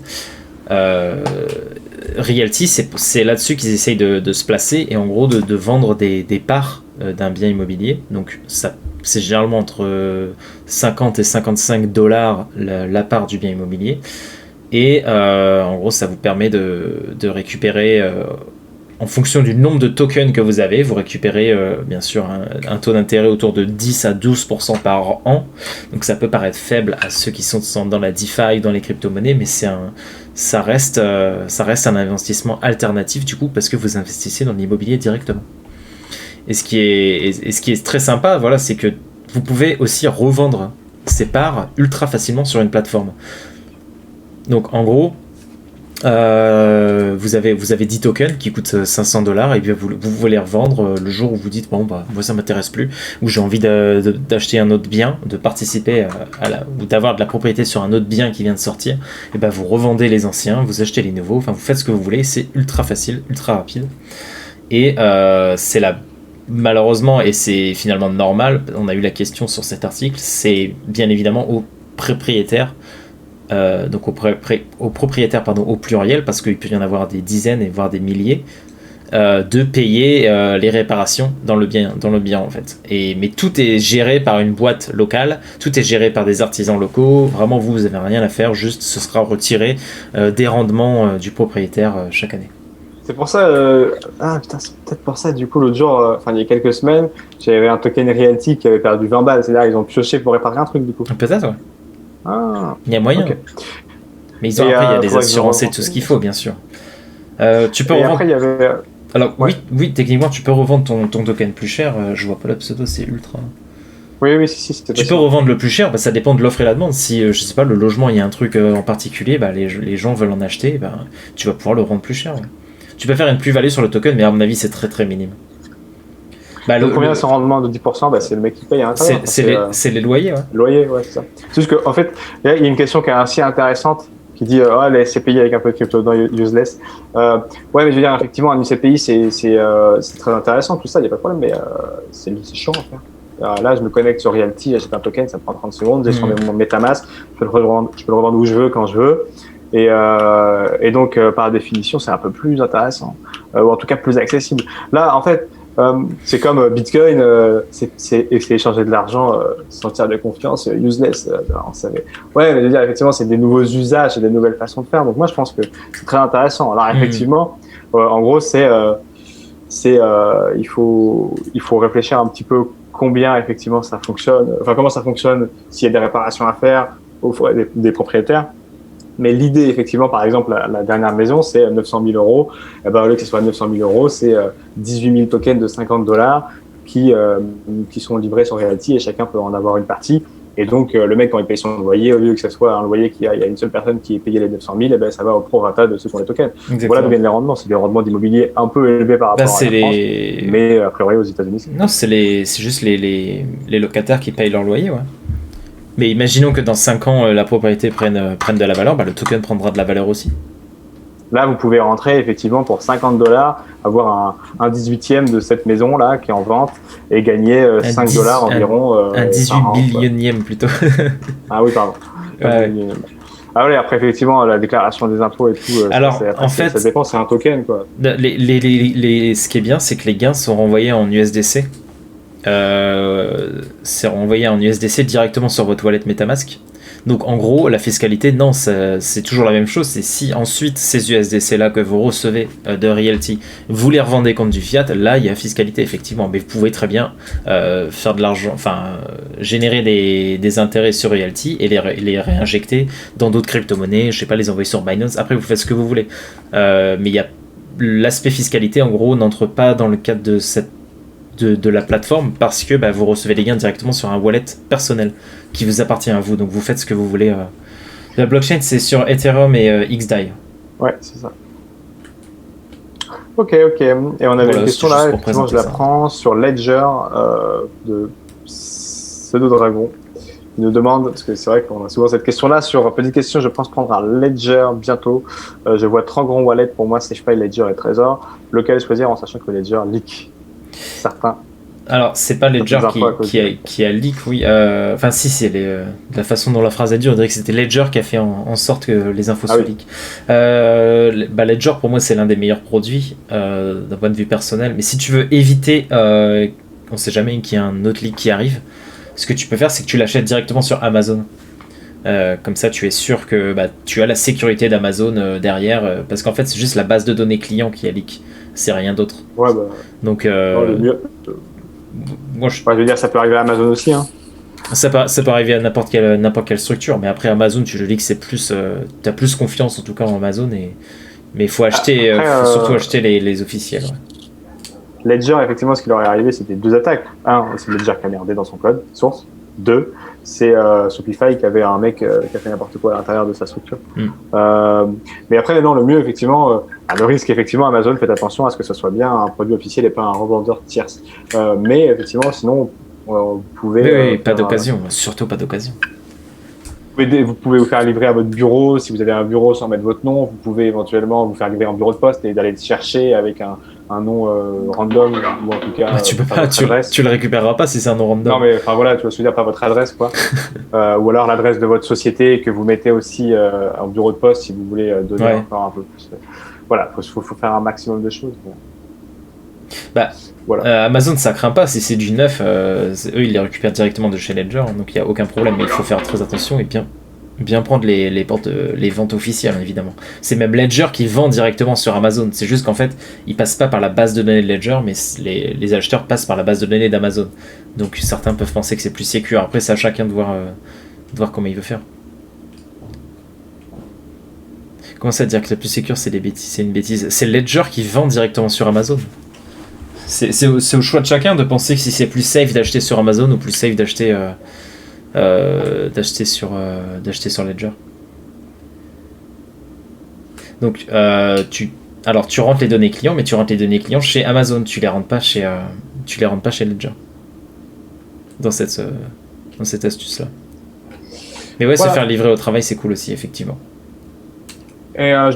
Realty, c'est là-dessus qu'ils essayent de se placer, et en gros de vendre des parts d'un bien immobilier. Donc ça, c'est généralement entre 50 et 55 dollars la part du bien immobilier. Et en gros, ça vous permet de récupérer, en fonction du nombre de tokens que vous avez, vous récupérez bien sûr un taux d'intérêt autour de 10 à 12% par an. Donc ça peut paraître faible à ceux qui sont dans la DeFi, dans les crypto-monnaies, mais ça reste un investissement alternatif du coup, parce que vous investissez dans l'immobilier directement. Et ce qui est très sympa, voilà, c'est que vous pouvez aussi revendre ces parts ultra facilement sur une plateforme. Donc en gros, vous avez 10 tokens qui coûtent 500 dollars, et bien vous pouvez les revendre le jour où vous dites bon moi ça m'intéresse plus, ou j'ai envie d'acheter un autre bien, de participer ou d'avoir de la propriété sur un autre bien qui vient de sortir, et ben vous revendez les anciens, vous achetez les nouveaux, enfin vous faites ce que vous voulez, c'est ultra facile, ultra rapide, et c'est malheureusement, et c'est finalement normal, on a eu la question sur cet article, c'est bien évidemment aux propriétaires, donc aux propriétaires au pluriel, parce qu'il peut y en avoir des dizaines et voire des milliers, de payer les réparations dans le bien en fait. Mais tout est géré par une boîte locale, tout est géré par des artisans locaux, vraiment vous avez rien à faire, juste ce sera retiré des rendements du propriétaire chaque année. C'est pour ça, c'est peut-être pour ça, du coup, l'autre jour, il y a quelques semaines, j'avais un token Realty qui avait perdu 20 balles, c'est-à-dire ils ont pioché pour réparer un truc, du coup. Peut-être, ouais. Ah. Il y a moyen. Okay. Mais après, il y a des assurances et tout ce qu'il faut, bien sûr. Tu peux revendre. Après, il y avait... Alors, oui, techniquement, tu peux revendre ton token plus cher. Je vois pas le pseudo, c'est ultra. Oui, si. Tu peux revendre le plus cher, ça dépend de l'offre et la demande. Si, je sais pas, le logement, il y a un truc en particulier, les gens veulent en acheter, tu vas pouvoir le revendre plus cher. Ouais. Tu peux faire une plus-value sur le token, mais à mon avis, c'est très très minime. Combien c'est un rendement de 10%, c'est le mec qui paye à l'intérieur. C'est les loyers, ouais. Loyer, ouais, c'est ça. C'est juste qu'en fait, il y a une question qui est assez intéressante, qui dit les SCPI avec un peu de crypto dans useless. Ouais, mais je veux dire, effectivement, un SCPI, c'est très intéressant, tout ça, il n'y a pas de problème, mais c'est chiant à faire. Là, je me connecte sur Realty, j'achète un token, ça me prend 30 secondes, j'ai sur mon MetaMask, je peux le revendre où je veux, quand je veux. Et donc, par définition, c'est un peu plus intéressant, ou en tout cas plus accessible. Là, en fait, c'est comme Bitcoin, c'est échanger de l'argent sans tiers de confiance, useless. On savait. Ouais, mais je veux dire, effectivement, c'est des nouveaux usages, c'est des nouvelles façons de faire. Donc moi, je pense que c'est très intéressant. Alors effectivement, en gros, il faut réfléchir un petit peu combien effectivement ça fonctionne, enfin comment ça fonctionne s'il y a des réparations à faire des propriétaires. Mais l'idée, effectivement, par exemple, la dernière maison, c'est 900 000 euros. Et au lieu que ce soit 900 000 euros, c'est 18 000 tokens de 50 dollars qui sont livrés sur Realty, et chacun peut en avoir une partie. Et donc, le mec, quand il paye son loyer, au lieu que ce soit un loyer il y a une seule personne qui ait payé les 900 000, ça va au prorata de ceux qui ont les tokens. Exactement. Voilà d'où viennent les rendements. C'est des rendements d'immobilier un peu élevés par rapport à la France, mais a priori aux États-Unis. Non, c'est juste les locataires qui payent leur loyer, ouais. Mais imaginons que dans 5 ans, la propriété prenne de la valeur, le token prendra de la valeur aussi. Là, vous pouvez rentrer effectivement pour 50 dollars, avoir un 18e de cette maison-là qui est en vente et gagner 5 dollars environ. Un 18 billionième plutôt. Ah oui, pardon. Ouais. Ah oui, après effectivement, la déclaration des impôts et tout, alors, en fait, ça dépend, c'est un token, quoi. Ce qui est bien, c'est que les gains sont renvoyés en USDC. C'est renvoyé en USDC directement sur votre wallet MetaMask. Donc en gros, la fiscalité, non, c'est toujours la même chose. C'est si ensuite ces USDC là que vous recevez de Realty, vous les revendez contre du fiat, là il y a fiscalité effectivement. Mais vous pouvez très bien faire de l'argent, générer des intérêts sur Realty et les réinjecter dans d'autres crypto-monnaies. Je sais pas, les envoyer sur Binance. Après vous faites ce que vous voulez. Mais il y a l'aspect fiscalité en gros n'entre pas dans le cadre de la plateforme, parce que vous recevez les gains directement sur un wallet personnel qui vous appartient à vous, donc vous faites ce que vous voulez. La blockchain, c'est sur Ethereum et XDAI. Ouais, c'est ça. Ok. Et on avait une question là, effectivement, je la prends sur Ledger de Pseudo Dragon. Il nous demande, parce que c'est vrai qu'on a souvent cette question-là, sur petite question, je pense prendre un Ledger bientôt. Je vois 30 grands wallets pour moi, SafePay, Ledger et Trésor. Lequel choisir en sachant que Ledger leak certains Alors, c'est pas Ledger qui a leak, oui. Enfin, si, c'est la façon dont la phrase a dit, on dirait que c'était Ledger qui a fait en sorte que les infos se leak. Ledger, pour moi, c'est l'un des meilleurs produits d'un point de vue personnel. Mais si tu veux éviter, on sait jamais qu'il y a un autre leak qui arrive, ce que tu peux faire, c'est que tu l'achètes directement sur Amazon. Comme ça, tu es sûr que tu as la sécurité d'Amazon derrière, parce qu'en fait, c'est juste la base de données client qui a leak. C'est rien d'autre. Ouais, donc, le mieux. Moi, je veux dire, ça peut arriver à Amazon aussi. Hein. Ça peut arriver à n'importe quelle structure, mais après Amazon, tu le dis que c'est plus, t'as plus confiance en tout cas en Amazon, mais il faut acheter, faut surtout acheter les officiels. Ouais. Ledger, effectivement, ce qui leur est arrivé, c'était 2 attaques. Un, c'est Ledger qui a merdé dans son code source. 2, c'est Shopify qui avait un mec qui a fait n'importe quoi à l'intérieur de sa structure. Mais après, non, le mieux, effectivement, le risque, effectivement, Amazon, faites attention à ce que ce soit bien un produit officiel et pas un revendeur tierce. Mais effectivement, sinon, vous pouvez... Oui, pas d'occasion, surtout pas d'occasion. Vous pouvez vous faire livrer à votre bureau, si vous avez un bureau sans mettre votre nom, vous pouvez éventuellement vous faire livrer en bureau de poste et d'aller le chercher avec un nom random, ou en tout cas tu peux pas, tu le récupéreras pas si c'est un nom random. Non, mais enfin voilà, tu vas se dire pas votre adresse, quoi. Ou alors l'adresse de votre société que vous mettez aussi en bureau de poste si vous voulez donner encore un peu plus. Voilà, faut faire un maximum de choses. Voilà. Amazon, ça craint pas, si c'est du neuf, eux ils les récupèrent directement de chez Ledger, donc il n'y a aucun problème, mais il faut faire très attention et bien prendre les ventes officielles, évidemment. C'est même Ledger qui vend directement sur Amazon, c'est juste qu'en fait ils passent pas par la base de données de Ledger, mais les acheteurs passent par la base de données d'Amazon, donc certains peuvent penser que c'est plus sécure. Après c'est à chacun de voir comment il veut faire. Comment ça dire que c'est plus sécure, c'est une bêtise. C'est Ledger qui vend directement sur Amazon. C'est au choix de chacun de penser que si c'est plus safe d'acheter sur Amazon ou plus safe d'acheter sur Ledger. Donc tu rentres les données clients, mais tu rentres les données clients chez Amazon, tu les rentres pas chez Ledger. Dans cette astuce là. Mais ouais, se faire livrer au travail, c'est cool aussi, effectivement. Et on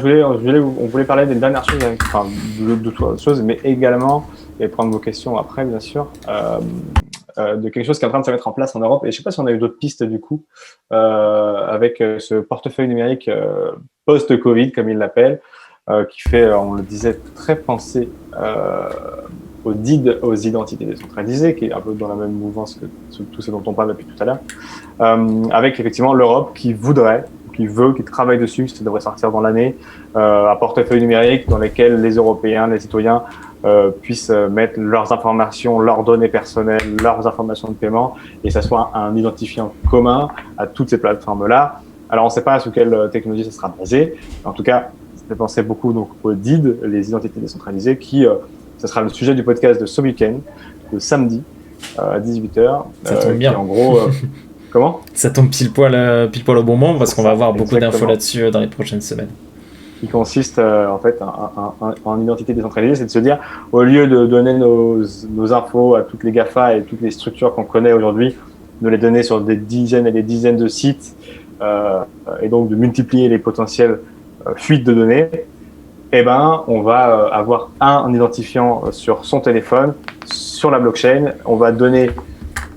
voulait parler des dernières choses, enfin d'autres choses, mais également, et prendre vos questions après, bien sûr, de quelque chose qui est en train de se mettre en place en Europe. Et je ne sais pas si on a eu d'autres pistes du coup, avec ce portefeuille numérique post-Covid, comme ils l'appellent, qui fait, on le disait, très penser au DID, aux identités décentralisées, qui est un peu dans la même mouvance que tout ce dont on parle depuis tout à l'heure, avec effectivement l'Europe qui travaille dessus, ça devrait sortir dans l'année, un portefeuille numérique dans lequel les Européens, les citoyens puissent mettre leurs informations, leurs données personnelles, leurs informations de paiement, et ça soit un identifiant commun à toutes ces plateformes-là. Alors on ne sait pas sur quelle technologie ça sera basé, en tout cas, ça fait penser beaucoup donc au DID, les identités décentralisées, qui ce sera le sujet du podcast de ce week-end, le samedi à 18h. Ça tombe bien. En gros, comment ? Ça tombe pile poil au bon moment, parce qu'on va avoir beaucoup d'infos là-dessus dans les prochaines semaines. Qui consiste en fait en identité décentralisée, c'est de se dire, au lieu de donner nos infos à toutes les GAFA et toutes les structures qu'on connaît aujourd'hui, de les donner sur des dizaines et des dizaines de sites, et donc de multiplier les potentielles fuites de données, eh ben, on va avoir un identifiant sur son téléphone, sur la blockchain. On va donner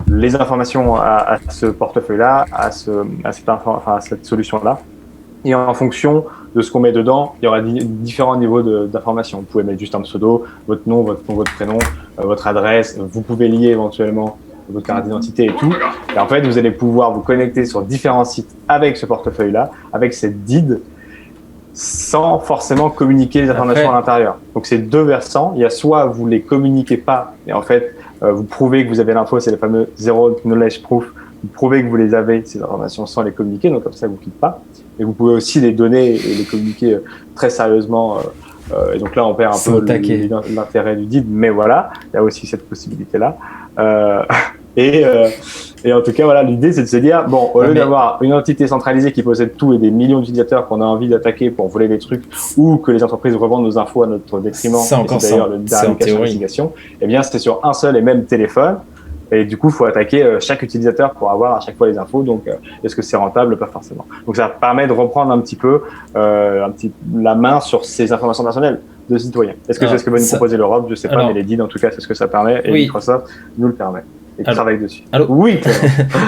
les informations à ce portefeuille-là, à cette solution-là. Et en fonction de ce qu'on met dedans, il y aura différents niveaux d'informations. Vous pouvez mettre juste un pseudo, votre nom, votre prénom, votre adresse. Vous pouvez lier éventuellement votre carte d'identité et tout. Et en fait, vous allez pouvoir vous connecter sur différents sites avec ce portefeuille-là, avec cette DID, sans forcément communiquer les informations à l'intérieur. Donc, c'est 2 versants. Il y a soit vous les communiquez pas, et en fait, vous prouvez que vous avez l'info, c'est le fameux Zero Knowledge Proof. Vous prouvez que vous les avez, ces informations, sans les communiquer, donc comme ça, vous ne quittez pas. Et vous pouvez aussi les donner et les communiquer très sérieusement. Et donc là, on perd un peu l'intérêt du DID, mais voilà, il y a aussi cette possibilité-là. Et en tout cas, voilà, l'idée, c'est de se dire, bon, au lieu d'avoir une entité centralisée qui possède tout et des millions d'utilisateurs qu'on a envie d'attaquer pour voler des trucs, ou que les entreprises revendent nos infos à notre détriment, c'est d'ailleurs le dernier cas d'investigation, eh bien, c'est sur un seul et même téléphone. Et du coup, il faut attaquer chaque utilisateur pour avoir à chaque fois les infos. Donc, est-ce que c'est rentable? Pas forcément. Donc, ça permet de reprendre un petit peu la main sur ces informations personnelles. de citoyens. Est-ce que c'est ce que va nous proposer l'Europe? Je sais pas, mais les DID, en tout cas, c'est ce que ça permet, et Microsoft nous le permet. Et travaille dessus. Oui,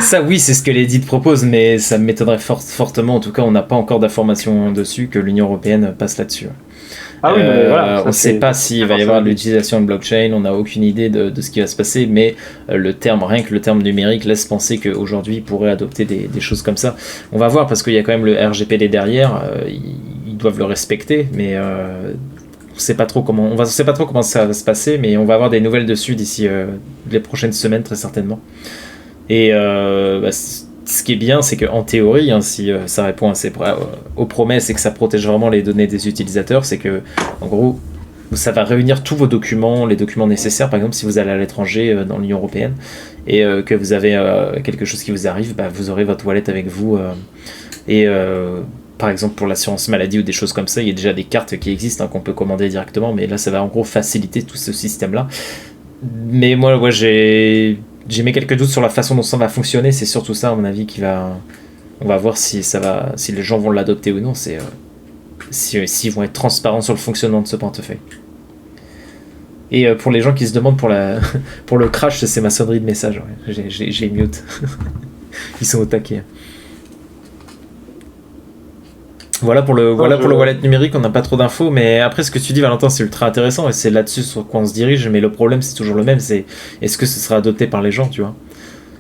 ça, oui, c'est ce que les DID proposent, mais ça m'étonnerait fortement. En tout cas, on n'a pas encore d'informations dessus que l'Union européenne passe là-dessus. Ah oui, mais voilà, on ne sait pas s'il va y avoir l'utilisation de blockchain, on n'a aucune idée de ce qui va se passer, mais rien que le terme numérique laisse penser qu'aujourd'hui, il pourrait adopter des choses comme ça. On va voir, parce qu'il y a quand même le RGPD derrière, ils doivent le respecter, mais on ne sait pas trop comment ça va se passer, mais on va avoir des nouvelles dessus d'ici les prochaines semaines, très certainement. Et ce qui est bien, c'est qu'en théorie, si ça répond aux promesses et que ça protège vraiment les données des utilisateurs, c'est que, en gros, ça va réunir tous vos documents, les documents nécessaires. Par exemple, si vous allez à l'étranger dans l'Union européenne et que vous avez quelque chose qui vous arrive, vous aurez votre wallet avec vous. Par exemple, pour l'assurance maladie ou des choses comme ça, il y a déjà des cartes qui existent qu'on peut commander directement, mais là, ça va en gros faciliter tout ce système-là. Mais moi, j'ai mis quelques doutes sur la façon dont ça va fonctionner. C'est surtout ça, à mon avis, on va voir si les gens vont l'adopter ou non. C'est s'ils vont être transparents sur le fonctionnement de ce portefeuille. Et pour les gens qui se demandent pour le crash, c'est ma sonnerie de message. Ouais. J'ai mute. Ils sont au taquet. Voilà pour le wallet numérique, on n'a pas trop d'infos, mais après ce que tu dis, Valentin, c'est ultra intéressant et c'est là-dessus sur quoi on se dirige, mais le problème c'est toujours le même, c'est est-ce que ce sera adopté par les gens, tu vois?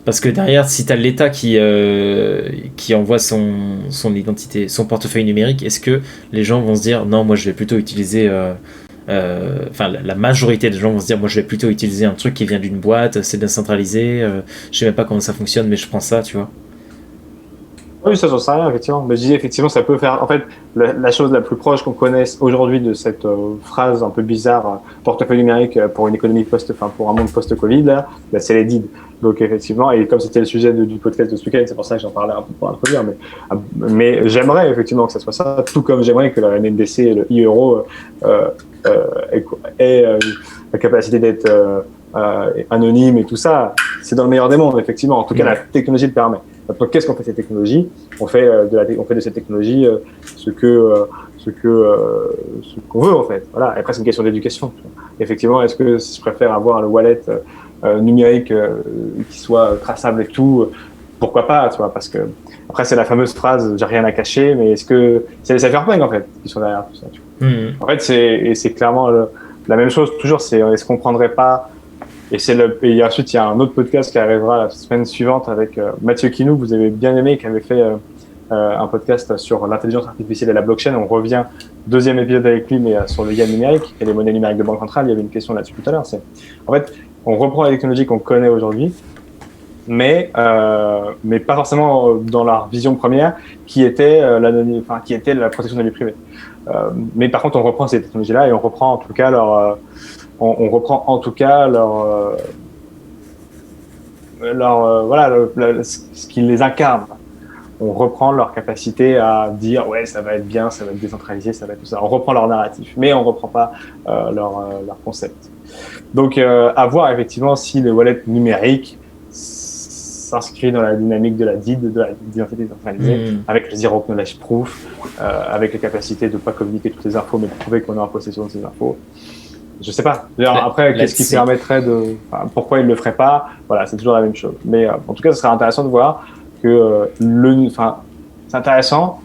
Parce que derrière, si tu as l'État qui envoie son identité, son portefeuille numérique, est-ce que les gens vont se dire non, moi je vais plutôt utiliser la majorité des gens vont se dire moi je vais plutôt utiliser un truc qui vient d'une boîte, c'est décentralisé, je sais même pas comment ça fonctionne, mais je prends ça, tu vois? Oui, ça, j'en sais rien, effectivement. Mais je dis, effectivement, ça peut faire. En fait, la chose la plus proche qu'on connaisse aujourd'hui de cette phrase un peu bizarre, portefeuille numérique pour une économie pour un monde post-Covid, là, c'est les DID. Donc, effectivement, et comme c'était le sujet du podcast de ce week-end, c'est pour ça que j'en parlais un peu pour introduire. Mais j'aimerais, effectivement, que ça soit ça, tout comme j'aimerais que la NNDC et le e-euro aient la capacité d'être anonyme et tout ça. C'est dans le meilleur des mondes, effectivement. En tout cas, la technologie le permet. Maintenant, qu'est-ce qu'on fait de cette technologie? On fait de cette technologie ce qu'on veut, en fait. Voilà. Après, c'est une question d'éducation. Effectivement, est-ce que je préfère avoir le wallet numérique qui soit traçable et tout? Pourquoi pas, tu vois? Parce que après, c'est la fameuse phrase « j'ai rien à cacher », mais est-ce que c'est les cypherpunks, en fait, qui sont derrière tout ça, tu vois. En fait, c'est clairement la même chose. Toujours, est-ce qu'on prendrait pas. Et ensuite, il y a un autre podcast qui arrivera la semaine suivante avec Mathieu Kinou, que vous avez bien aimé, qui avait fait un podcast sur l'intelligence artificielle et la blockchain. On revient, deuxième épisode avec lui, mais sur le yen numérique et les monnaies numériques de banque centrale. Il y avait une question là-dessus tout à l'heure. En fait, on reprend la technologie qu'on connaît aujourd'hui, mais pas forcément dans leur vision première, qui était la protection de la vie privée. Mais par contre, on reprend ces technologies-là et on reprend en tout cas on reprend en tout cas ce qui les incarne. On reprend leur capacité à dire ouais, ça va être bien, ça va être décentralisé, ça va être tout ça. On reprend leur narratif, mais on reprend pas leur concept. Donc à voir effectivement si le wallet numérique s'inscrit dans la dynamique de la DID, de l'identité décentralisée, avec le Zero Knowledge Proof, avec la capacité de ne pas communiquer toutes les infos, mais de prouver qu'on est en possession de ces infos. Je sais pas. Après, qu'est-ce qui permettrait pourquoi ils le feraient pas? Voilà, c'est toujours la même chose. Mais en tout cas, ce serait intéressant de voir que c'est intéressant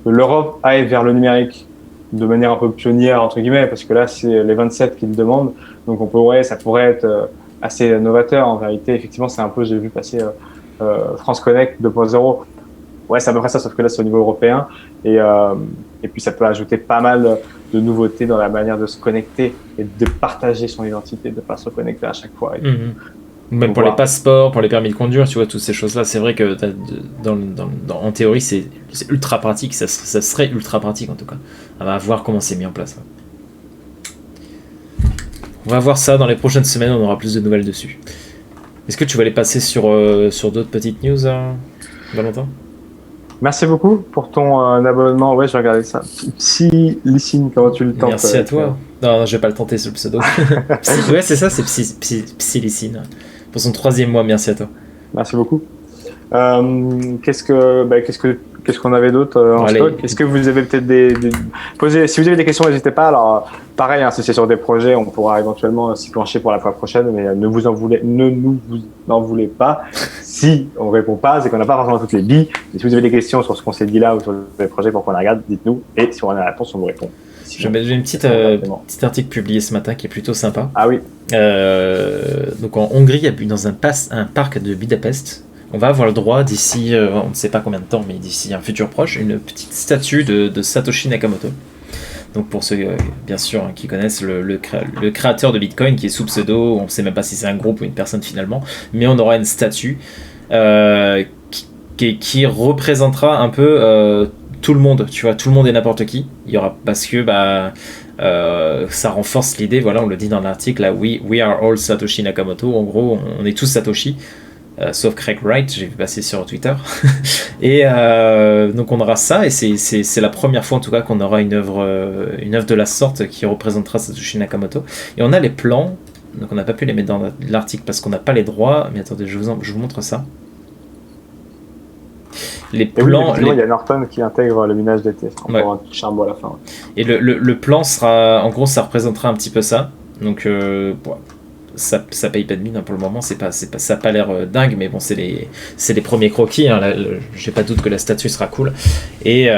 que l'Europe aille vers le numérique de manière un peu pionnière entre guillemets, parce que là, c'est les 27 qui le demandent. Donc ça pourrait être assez novateur en vérité. Effectivement, c'est un peu, j'ai vu passer France Connect 2.0. Ouais, c'est à peu près ça, sauf que là, c'est au niveau européen. Et puis, ça peut ajouter pas mal de nouveautés dans la manière de se connecter et de partager son identité, de ne pas se reconnecter à chaque fois. Même pour les passeports, pour les permis de conduire, tu vois, toutes ces choses-là, c'est vrai que en théorie, c'est ultra pratique. Ça serait ultra pratique, en tout cas. On va voir comment c'est mis en place. On va voir ça dans les prochaines semaines, on aura plus de nouvelles dessus. Est-ce que tu vas aller passer sur d'autres petites news, Valentin? Merci beaucoup pour ton abonnement. Ouais, je vais regarder ça. Psylicine, comment tu le tentes? Merci à toi. Non, je vais pas le tenter sur le pseudo. Ouais, c'est ça, c'est Psylicine. Pour son 3e mois, merci à toi. Merci beaucoup. Qu'est-ce qu'on avait d'autre en stock? Est-ce que vous avez peut-être si vous avez des questions, n'hésitez pas. Alors, pareil, si c'est sur des projets, on pourra éventuellement s'y pencher pour la fois prochaine, mais ne nous en voulez pas. Si on répond pas, c'est qu'on n'a pas forcément toutes les billes. Et si vous avez des questions sur ce qu'on s'est dit là ou sur les projets pour qu'on la regarde, dites-nous. Et si on a la réponse, on vous répond. J'ai une petit article publié ce matin qui est plutôt sympa. Ah oui. Donc en Hongrie, il y a eu dans un parc de Budapest. On va avoir le droit d'ici, on ne sait pas combien de temps, mais d'ici un futur proche, une petite statue de Satoshi Nakamoto. Donc pour ceux, bien sûr, qui connaissent le créateur de Bitcoin, qui est sous pseudo, on ne sait même pas si c'est un groupe ou une personne finalement, mais on aura une statue qui représentera un peu tout le monde, tu vois, tout le monde et n'importe qui. Il y aura, parce que ça renforce l'idée, voilà, on le dit dans l'article, là, we are all Satoshi Nakamoto, en gros, on est tous Satoshi. Sauf Craig Wright, j'ai vu passer sur Twitter. Et donc on aura ça, et c'est la première fois en tout cas qu'on aura une œuvre de la sorte qui représentera Satoshi Nakamoto. Et on a les plans, donc on n'a pas pu les mettre dans l'article parce qu'on n'a pas les droits, mais attendez, je vous montre ça. Les plans. Oui, il y a Norton qui intègre le minage d'été. On pourra toucher un mot à la fin. Ouais. Et le plan sera, en gros, ça représentera un petit peu ça. Donc ça paye pas de mine, hein, pour le moment, ça a pas l'air dingue, mais bon, c'est les premiers croquis, hein, j'ai pas de doute que la statue sera cool. Et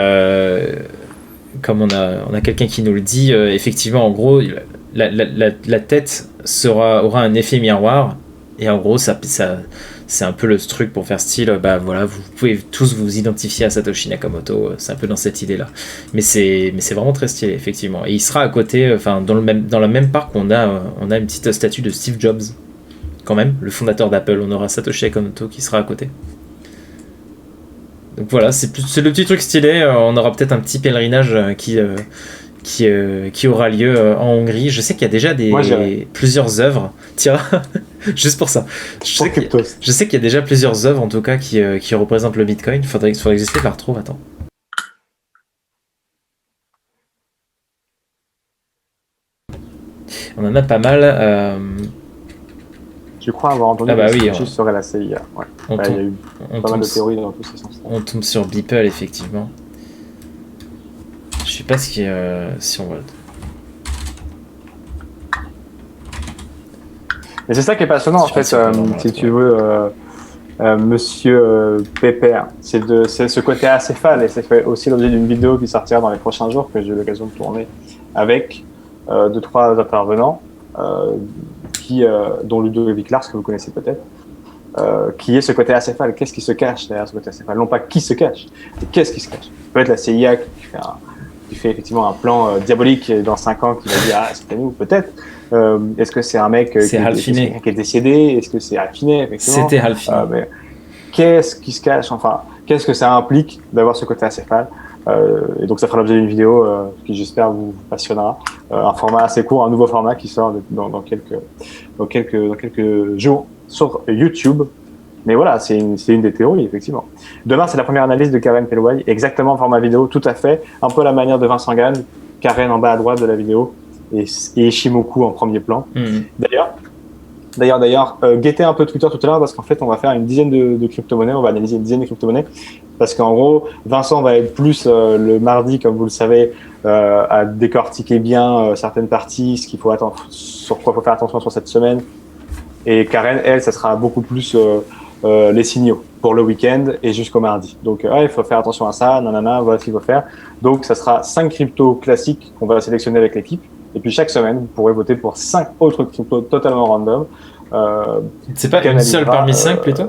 comme on a quelqu'un qui nous le dit, effectivement, en gros, la tête aura un effet miroir, et en gros, c'est un peu le truc pour faire style, voilà, vous pouvez tous vous identifier à Satoshi Nakamoto, c'est un peu dans cette idée-là. Mais c'est vraiment très stylé, effectivement. Et il sera à côté, dans le même parc, on a une petite statue de Steve Jobs, quand même, le fondateur d'Apple. On aura Satoshi Nakamoto qui sera à côté. Donc voilà, c'est le petit truc stylé. On aura peut-être un petit pèlerinage qui aura lieu en Hongrie. Je sais qu'il y a déjà plusieurs œuvres. Tiens, juste pour ça. Je sais qu'il y a déjà plusieurs œuvres en tout cas qui représentent le Bitcoin. Faudrait que je la retrouve. Attends. On en a pas mal. Je crois avoir entendu que serait la CIA. Ouais. Il y a eu pas mal de théories dans tous ces sens. On tombe sur Beeple, effectivement. Je sais pas si on va. Mais c'est ça qui est passionnant en fait, si tu veux, Monsieur Pépère. C'est ce côté acéphale, et c'est aussi l'objet d'une vidéo qui sortira dans les prochains jours que j'ai eu l'occasion de tourner avec 2-3 intervenants, dont Ludovic Lars, que vous connaissez peut-être. Qui est ce côté acéphale. Qu'est-ce qui se cache derrière ce côté acéphale? Non pas qui se cache, mais qu'est-ce qui se cache? Peut-être la CIA qui fait effectivement un plan diabolique dans 5 ans qui va dire c'était nous, peut-être. Est-ce que c'est un mec qui est décédé? Est-ce que c'est Hal Finney, effectivement? C'était Hal Finney. Mais qu'est-ce qui se cache? Enfin, qu'est-ce que ça implique d'avoir ce côté acéphale? Et donc ça fera l'objet d'une vidéo qui j'espère vous passionnera. Un format assez court, un nouveau format qui sort dans quelques jours sur YouTube. Mais voilà, c'est une des théories, effectivement. Demain, c'est la première analyse de Karen Pelway, exactement en format vidéo, tout à fait, un peu à la manière de Vincent Gann, Karen en bas à droite de la vidéo et Ishimoku en premier plan. D'ailleurs, guettez un peu Twitter tout à l'heure parce qu'en fait, on va faire une dizaine de crypto-monnaies, on va analyser une dizaine de crypto-monnaies parce qu'en gros, Vincent va être plus le mardi, comme vous le savez, à décortiquer bien certaines parties, sur quoi il faut faire attention sur cette semaine. Et Karen, elle, ça sera beaucoup plus les signaux pour le week-end et jusqu'au mardi. Donc, il faut faire attention à ça, voilà ce qu'il faut faire. Donc, ça sera 5 cryptos classiques qu'on va sélectionner avec l'équipe. Et puis, chaque semaine, vous pourrez voter pour 5 autres cryptos totalement random. C'est pas une seule parmi 5 plutôt?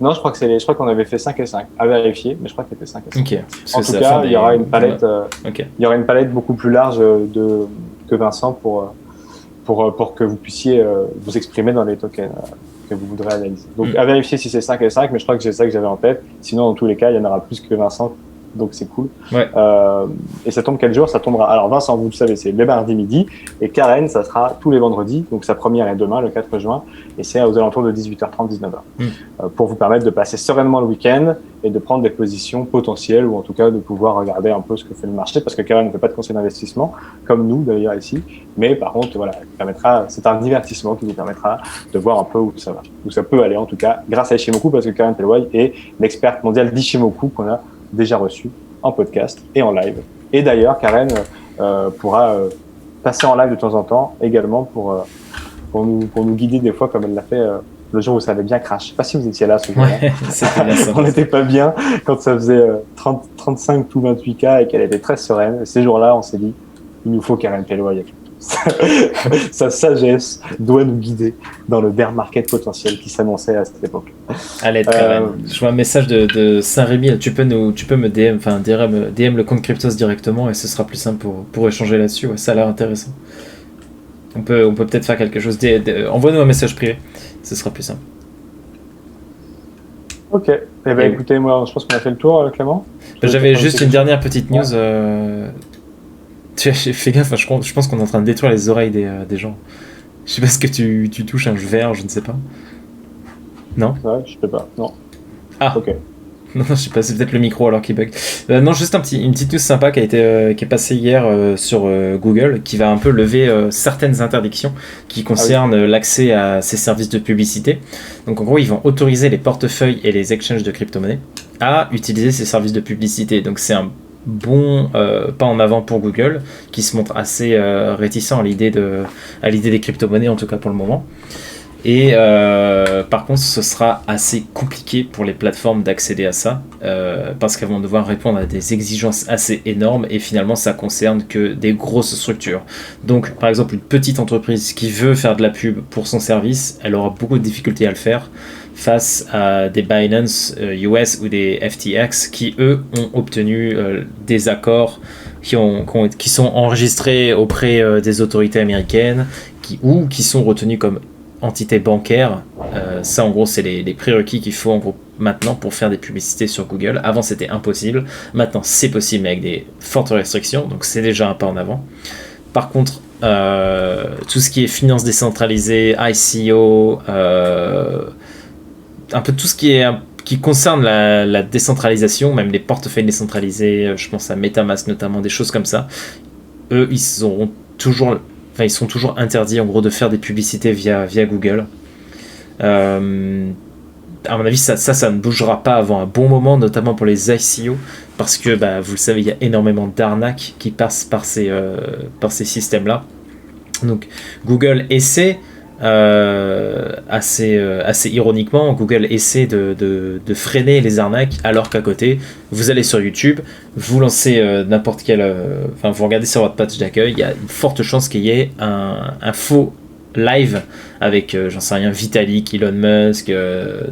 Non, je crois qu'on avait fait 5 et 5. À vérifier, mais je crois qu'il y avait 5 et 5. Okay. En tout cas, il y aura une palette, il y aura une palette beaucoup plus large que Vincent pour que vous puissiez vous exprimer dans les tokens que vous voudrez analyser. Donc, à vérifier si c'est 5 et 5, mais je crois que c'est ça que j'avais en tête. Sinon, dans tous les cas, il y en aura plus que Vincent donc c'est cool. Ouais. Et ça tombe quel jour? Ça tombera. Alors Vincent, vous le savez, c'est le mardi midi, et Karen, ça sera tous les vendredis. Donc sa première est demain, le 4 juin, et c'est aux alentours de 18h30, 19h, pour vous permettre de passer sereinement le week-end et de prendre des positions potentielles, ou en tout cas de pouvoir regarder un peu ce que fait le marché, parce que Karen ne fait pas de conseil d'investissement, comme nous d'ailleurs ici, mais par contre, voilà, c'est un divertissement qui vous permettra de voir un peu où ça va, où ça peut aller en tout cas, grâce à Ishimoku, parce que Karen Pelway est l'experte mondiale d'Ishimoku qu'on a déjà reçu en podcast et en live. Et d'ailleurs, Karen pourra passer en live de temps en temps également pour nous guider des fois, comme elle l'a fait le jour où ça avait bien crash. Je sais pas si vous étiez là ce jour-là. Ouais, c'était bien ça. On n'était pas bien quand ça faisait 35 tout 28K et qu'elle était très sereine. Et ces jours-là, on s'est dit, il nous faut Karen Pelway. Sa sagesse doit nous guider dans le bear market potentiel qui s'annonçait à cette époque. Allez, Karen. Je vois un message de Saint-Rémy. Tu peux me DM le compte Cryptos directement et ce sera plus simple pour échanger là-dessus. Ouais, ça a l'air intéressant. On peut peut-être faire quelque chose. Envoie-nous un message privé. Ce sera plus simple. Ok. Eh ben, écoutez, moi, je pense qu'on a fait le tour, Clément. J'avais juste une dernière petite news. Fais gaffe, je pense qu'on est en train de détruire les oreilles des gens. Je sais pas ce que tu touches, un verre, je ne sais pas. Non? Ouais, je sais pas, non. Ah, ok. Non, je sais pas, c'est peut-être le micro alors qui bug. Non, juste une petite news sympa qui est passée hier sur Google, qui va un peu lever certaines interdictions qui concernent l'accès à ces services de publicité. Donc en gros, ils vont autoriser les portefeuilles et les exchanges de crypto-monnaies à utiliser ces services de publicité. Donc c'est un bon pas en avant pour Google, qui se montre assez réticent à l'idée des crypto-monnaies, en tout cas pour le moment. Et par contre, ce sera assez compliqué pour les plateformes d'accéder à ça, parce qu'elles vont devoir répondre à des exigences assez énormes, et finalement ça concerne que des grosses structures. Donc par exemple, une petite entreprise qui veut faire de la pub pour son service, elle aura beaucoup de difficultés à le faire face à des Binance US ou des FTX qui eux ont obtenu des accords qui sont enregistrés auprès des autorités américaines, qui sont retenus comme entité bancaire. Ça en gros c'est les prérequis qu'il faut en gros maintenant pour faire des publicités sur Google. Avant c'était impossible, maintenant c'est possible mais avec des fortes restrictions, donc c'est déjà un pas en avant. Par contre tout ce qui est finance décentralisée, ICO, un peu tout ce qui concerne la décentralisation, même les portefeuilles décentralisés, je pense à MetaMask notamment, des choses comme ça, eux ils sont toujours interdits en gros de faire des publicités via Google. À mon avis ça ne bougera pas avant un bon moment, notamment pour les ICO, parce que vous le savez, il y a énormément d'arnaques qui passent par ces systèmes là. Donc Google essaie assez ironiquement, Google essaie de freiner les arnaques, alors qu'à côté vous allez sur YouTube, vous lancez n'importe quel vous regardez sur votre page d'accueil, il y a une forte chance qu'il y ait un faux live avec j'en sais rien, Vitalik, Elon Musk,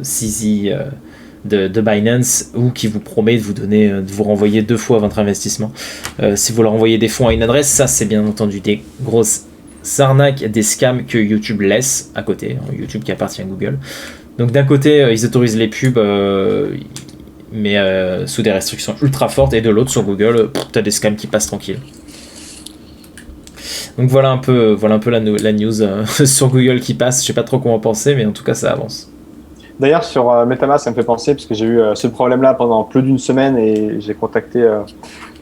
CZ de Binance, ou qui vous promet de vous renvoyer 2 fois votre investissement si vous leur envoyez des fonds à une adresse. Ça c'est bien entendu des grosses arnaques, des scams que YouTube laisse à côté, YouTube qui appartient à Google. Donc d'un côté ils autorisent les pubs mais sous des restrictions ultra fortes, et de l'autre sur Google t'as des scams qui passent tranquilles. Donc voilà un peu la news sur Google qui passe. Je sais pas trop comment penser, mais en tout cas ça avance. D'ailleurs sur MetaMask, ça me fait penser, parce que j'ai eu ce problème là pendant plus d'une semaine, et j'ai contacté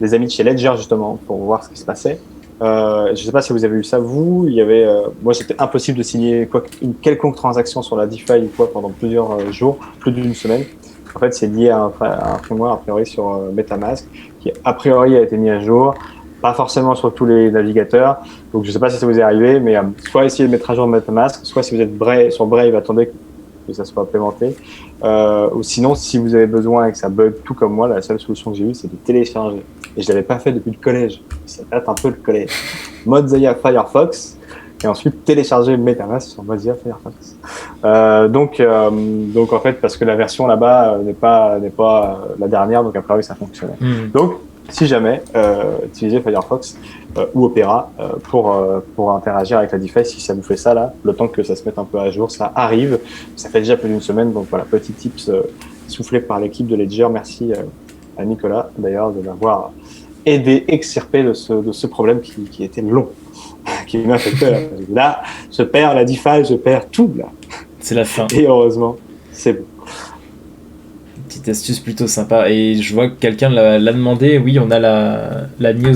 les amis de chez Ledger justement pour voir ce qui se passait. Je ne sais pas si vous avez eu ça, vous. Il y avait, moi, c'était impossible de signer une quelconque transaction sur la DeFi ou quoi pendant plusieurs jours, plus d'une semaine. En fait, c'est lié à un framework a priori sur MetaMask qui a priori a été mis à jour, pas forcément sur tous les navigateurs. Donc, je ne sais pas si ça vous est arrivé, mais soit essayez de mettre à jour MetaMask, soit si vous êtes sur Brave, attendez que ça soit implémenté. Ou sinon, si vous avez besoin et que ça bug tout comme moi, la seule solution que j'ai eue, c'est de télécharger. Et je ne l'avais pas fait depuis le collège. Ça date un peu le collège. Mozilla Firefox, et ensuite télécharger MetaMask sur Mozilla Firefox. Donc en fait, parce que la version là-bas n'est pas la dernière, donc a priori ça fonctionnait. Donc, si jamais, utilisez Firefox ou Opera pour interagir avec la DeFi, si ça vous fait ça là, le temps que ça se mette un peu à jour, ça arrive. Ça fait déjà plus d'une semaine, donc voilà, petit tips soufflé par l'équipe de Ledger. à Nicolas d'ailleurs de m'avoir aidé, extirpé de ce problème qui était long, qui m'affectait. Là, je perds la DeFi, je perds tout là. C'est la fin. Et heureusement, c'est bon. Petite astuce plutôt sympa. Et je vois que quelqu'un l'a demandé. Oui, on a la news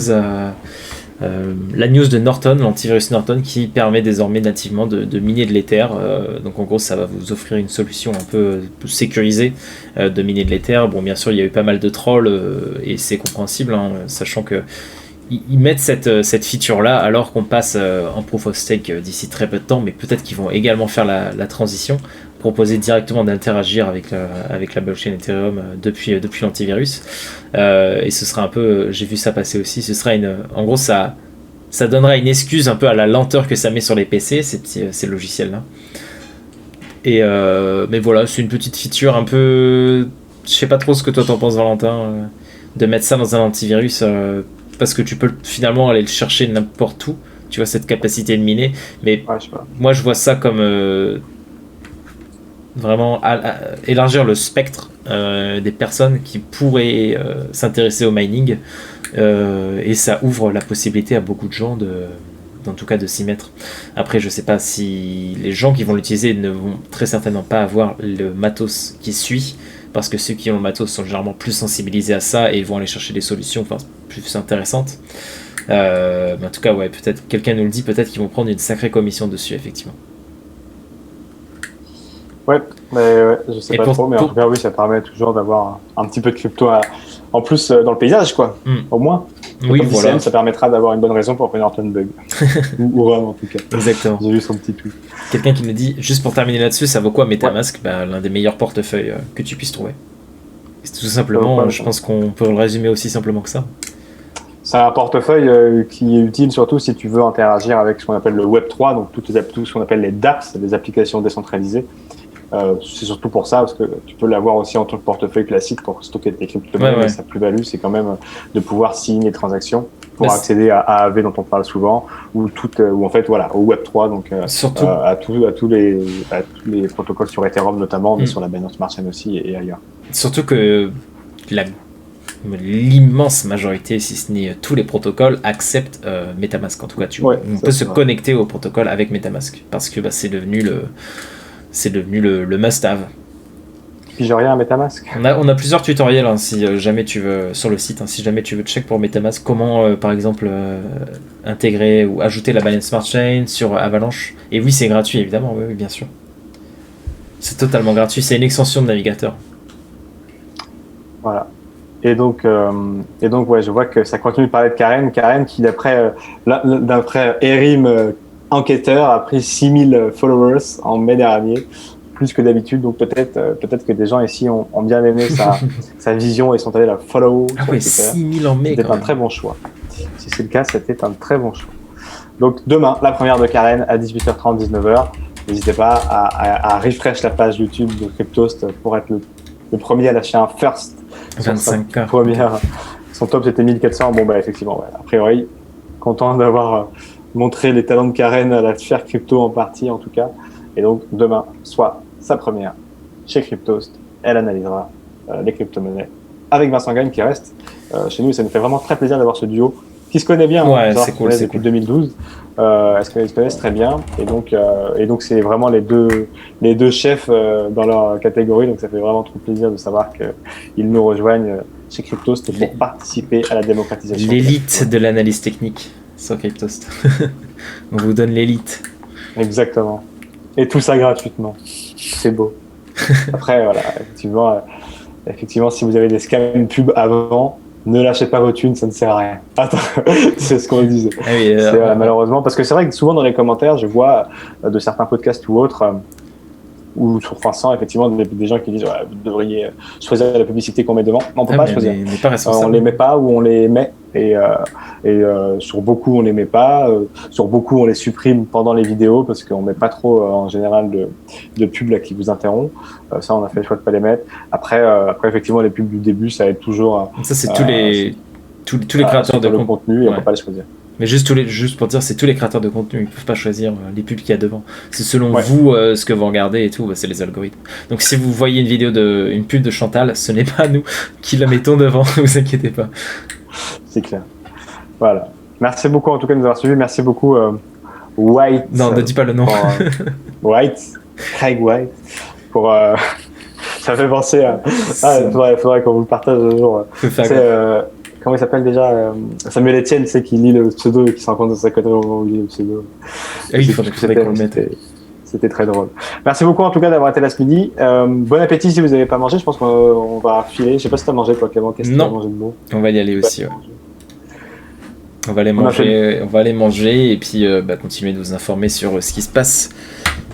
de Norton, l'antivirus Norton, qui permet désormais nativement de miner de l'Ether. Donc en gros, ça va vous offrir une solution un peu sécurisée de miner de l'Ether. Bon, bien sûr, il y a eu pas mal de trolls et c'est compréhensible, hein, sachant que ils mettent cette feature-là alors qu'on passe en proof of stake d'ici très peu de temps, mais peut-être qu'ils vont également faire la transition, proposer directement d'interagir avec la blockchain Ethereum depuis l'antivirus. Et ce sera un peu, j'ai vu ça passer aussi, ce sera en gros ça donnera une excuse un peu à la lenteur que ça met sur les PC, ces logiciels-là. Et mais voilà, c'est une petite feature un peu, je sais pas trop ce que toi t'en penses, Valentin, de mettre ça dans un antivirus. Parce que tu peux finalement aller le chercher n'importe où, tu vois, cette capacité de miner, mais moi je vois ça comme vraiment élargir le spectre des personnes qui pourraient s'intéresser au mining, et ça ouvre la possibilité à beaucoup de gens en tout cas de s'y mettre. Après, je sais pas si les gens qui vont l'utiliser ne vont très certainement pas avoir le matos qui suit, parce que ceux qui ont le matos sont généralement plus sensibilisés à ça et vont aller chercher des solutions plus intéressantes. Mais en tout cas, ouais, peut-être quelqu'un nous le dit, peut-être qu'ils vont prendre une sacrée commission dessus, effectivement. Ouais, je sais pas trop, mais en tout cas, oui, ça permet toujours d'avoir un petit peu de crypto en plus dans le paysage, quoi, au moins. Oui, voilà. DCM, ça permettra d'avoir une bonne raison pour faire Norton Bug. ou Rome, en tout cas. Exactement. J'ai vu son petit tweet. Quelqu'un qui me dit, juste pour terminer là-dessus, ça vaut quoi MetaMask? L'un des meilleurs portefeuilles que tu puisses trouver. C'est tout simplement, je pense qu'on peut le résumer aussi simplement que ça. C'est un portefeuille qui est utile surtout si tu veux interagir avec ce qu'on appelle le Web3, donc tout ce qu'on appelle les dApps, des applications décentralisées. C'est surtout pour ça, parce que tu peux l'avoir aussi en tant que portefeuille classique pour stocker tes crypto-monnaies, mais sa plus-value, c'est quand même de pouvoir signer les transactions pour accéder à AAV dont on parle souvent, ou en fait, voilà, au Web3, donc à tous les protocoles sur Ethereum notamment, mais sur la Binance Smart Chain aussi et ailleurs. Surtout que l'immense majorité, si ce n'est tous les protocoles, acceptent MetaMask. En tout cas, on peut se connecter au protocole avec MetaMask, parce que c'est devenu le must-have. Puis j'ai rien à MetaMask. On a plusieurs tutoriels si jamais tu veux sur le site, si jamais tu veux check pour MetaMask, comment par exemple intégrer ou ajouter la Binance Smart Chain sur Avalanche. Et oui, c'est gratuit évidemment, oui, bien sûr. C'est totalement gratuit, c'est une extension de navigateur. Voilà. Et donc ouais, je vois que ça continue de parler de Karen. Karen qui d'après Erim enquêteur a pris 6000 followers en mai dernier, plus que d'habitude. Donc peut-être que des gens ici ont bien aimé sa vision et sont allés la follow. Ah ouais, 6000 en mai. C'était un très bon choix. Si c'est le cas, c'était un très bon choix. Donc demain, la première de Karen à 18h30, 19h. N'hésitez pas à refresh la page YouTube de Cryptost pour être le premier à lâcher un first. 25K. Son top c'était 1400. Bon effectivement, a priori, content d'avoir montré les talents de Karen à la sphère crypto en partie en tout cas. Et donc demain, soit sa première chez Cryptost, elle analysera les crypto-monnaies avec Vincent Gagne qui reste chez nous. Et ça nous fait vraiment très plaisir d'avoir ce duo qui se connaît bien. Ouais, c'est cool. Depuis 2012. Ils se connaissent très bien. Et donc c'est vraiment les deux chefs dans leur catégorie. Donc ça fait vraiment trop plaisir de savoir qu'ils nous rejoignent chez Cryptost pour participer à la démocratisation. L'élite de l'analyse technique sur Cryptost. On vous donne l'élite. Exactement. Et tout ça gratuitement. C'est beau. Après, voilà, effectivement, si vous avez des scams pub avant, ne lâchez pas vos thunes, ça ne sert à rien. Attends, c'est ce qu'on disait. Ah oui, malheureusement, parce que c'est vrai que souvent dans les commentaires, je vois de certains podcasts ou autres, ou sur Vincent, effectivement, des gens qui disent vous devriez choisir la publicité qu'on met devant. Non, on peut pas choisir. On les met pas ou on les met. Et sur beaucoup, on les met pas. Sur beaucoup, on les supprime pendant les vidéos parce qu'on met pas trop, en général, de pubs là, qui vous interrompt. Ça, on a fait le choix de pas les mettre. Après, effectivement, les pubs du début, ça aide toujours. Ça, c'est tous les créateurs de contenu et on peut pas les choisir. Mais juste pour dire, c'est tous les créateurs de contenu, ils peuvent pas choisir les pubs qu'il y a devant. C'est selon Ouais. vous ce que vous regardez et tout, bah, c'est les algorithmes. Donc si vous voyez une pub de Chantal, ce n'est pas nous qui la mettons devant, ne vous inquiétez pas. C'est clair. Voilà. Merci beaucoup en tout cas de nous avoir suivis. Merci beaucoup White. Non, ne dis pas le nom. White, Craig White. Pour ça fait penser à. Faudrait qu'on vous le partage un jour. Comment il s'appelle déjà Samuel Etienne, c'est qui lit le pseudo et qui se rend compte de sa connerie au moment où il lit le pseudo. Ah, il faudrait qu'on le mette. C'était très drôle. Merci beaucoup en tout cas d'avoir été là ce midi. Bon appétit si vous n'avez pas mangé. Je pense qu'on va filer. Je sais pas si tu as mangé toi, Clément. Qu'est-ce que tu as mangé de beau? On va y aller aussi. Ouais. On va aller manger et puis continuer de vous informer sur ce qui se passe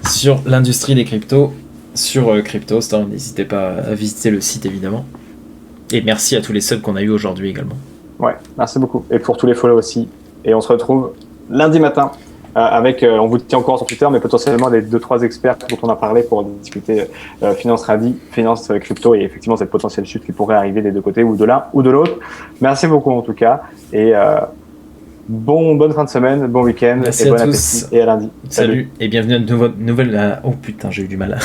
sur l'industrie des cryptos, sur CryptoStore. N'hésitez pas à visiter le site évidemment. Et merci à tous les subs qu'on a eu aujourd'hui également. Ouais, merci beaucoup. Et pour tous les follow aussi. Et on se retrouve lundi matin avec, on vous tient encore sur Twitter, mais potentiellement les 2-3 experts dont on a parlé pour discuter finance radis, finance crypto et effectivement cette potentielle chute qui pourrait arriver des deux côtés ou de l'un ou de l'autre. Merci beaucoup en tout cas. Et bonne fin de semaine, bon week-end merci et bon à appétit tous. et à lundi. Salut et bienvenue à notre nouvelle. Oh putain, j'ai eu du mal.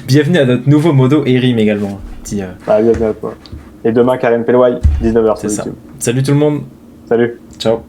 Bienvenue à notre nouveau modo Erim également. Bienvenue à toi. Et demain, Karen Pelway, 19h. C'est ça. Salut tout le monde. Salut. Ciao.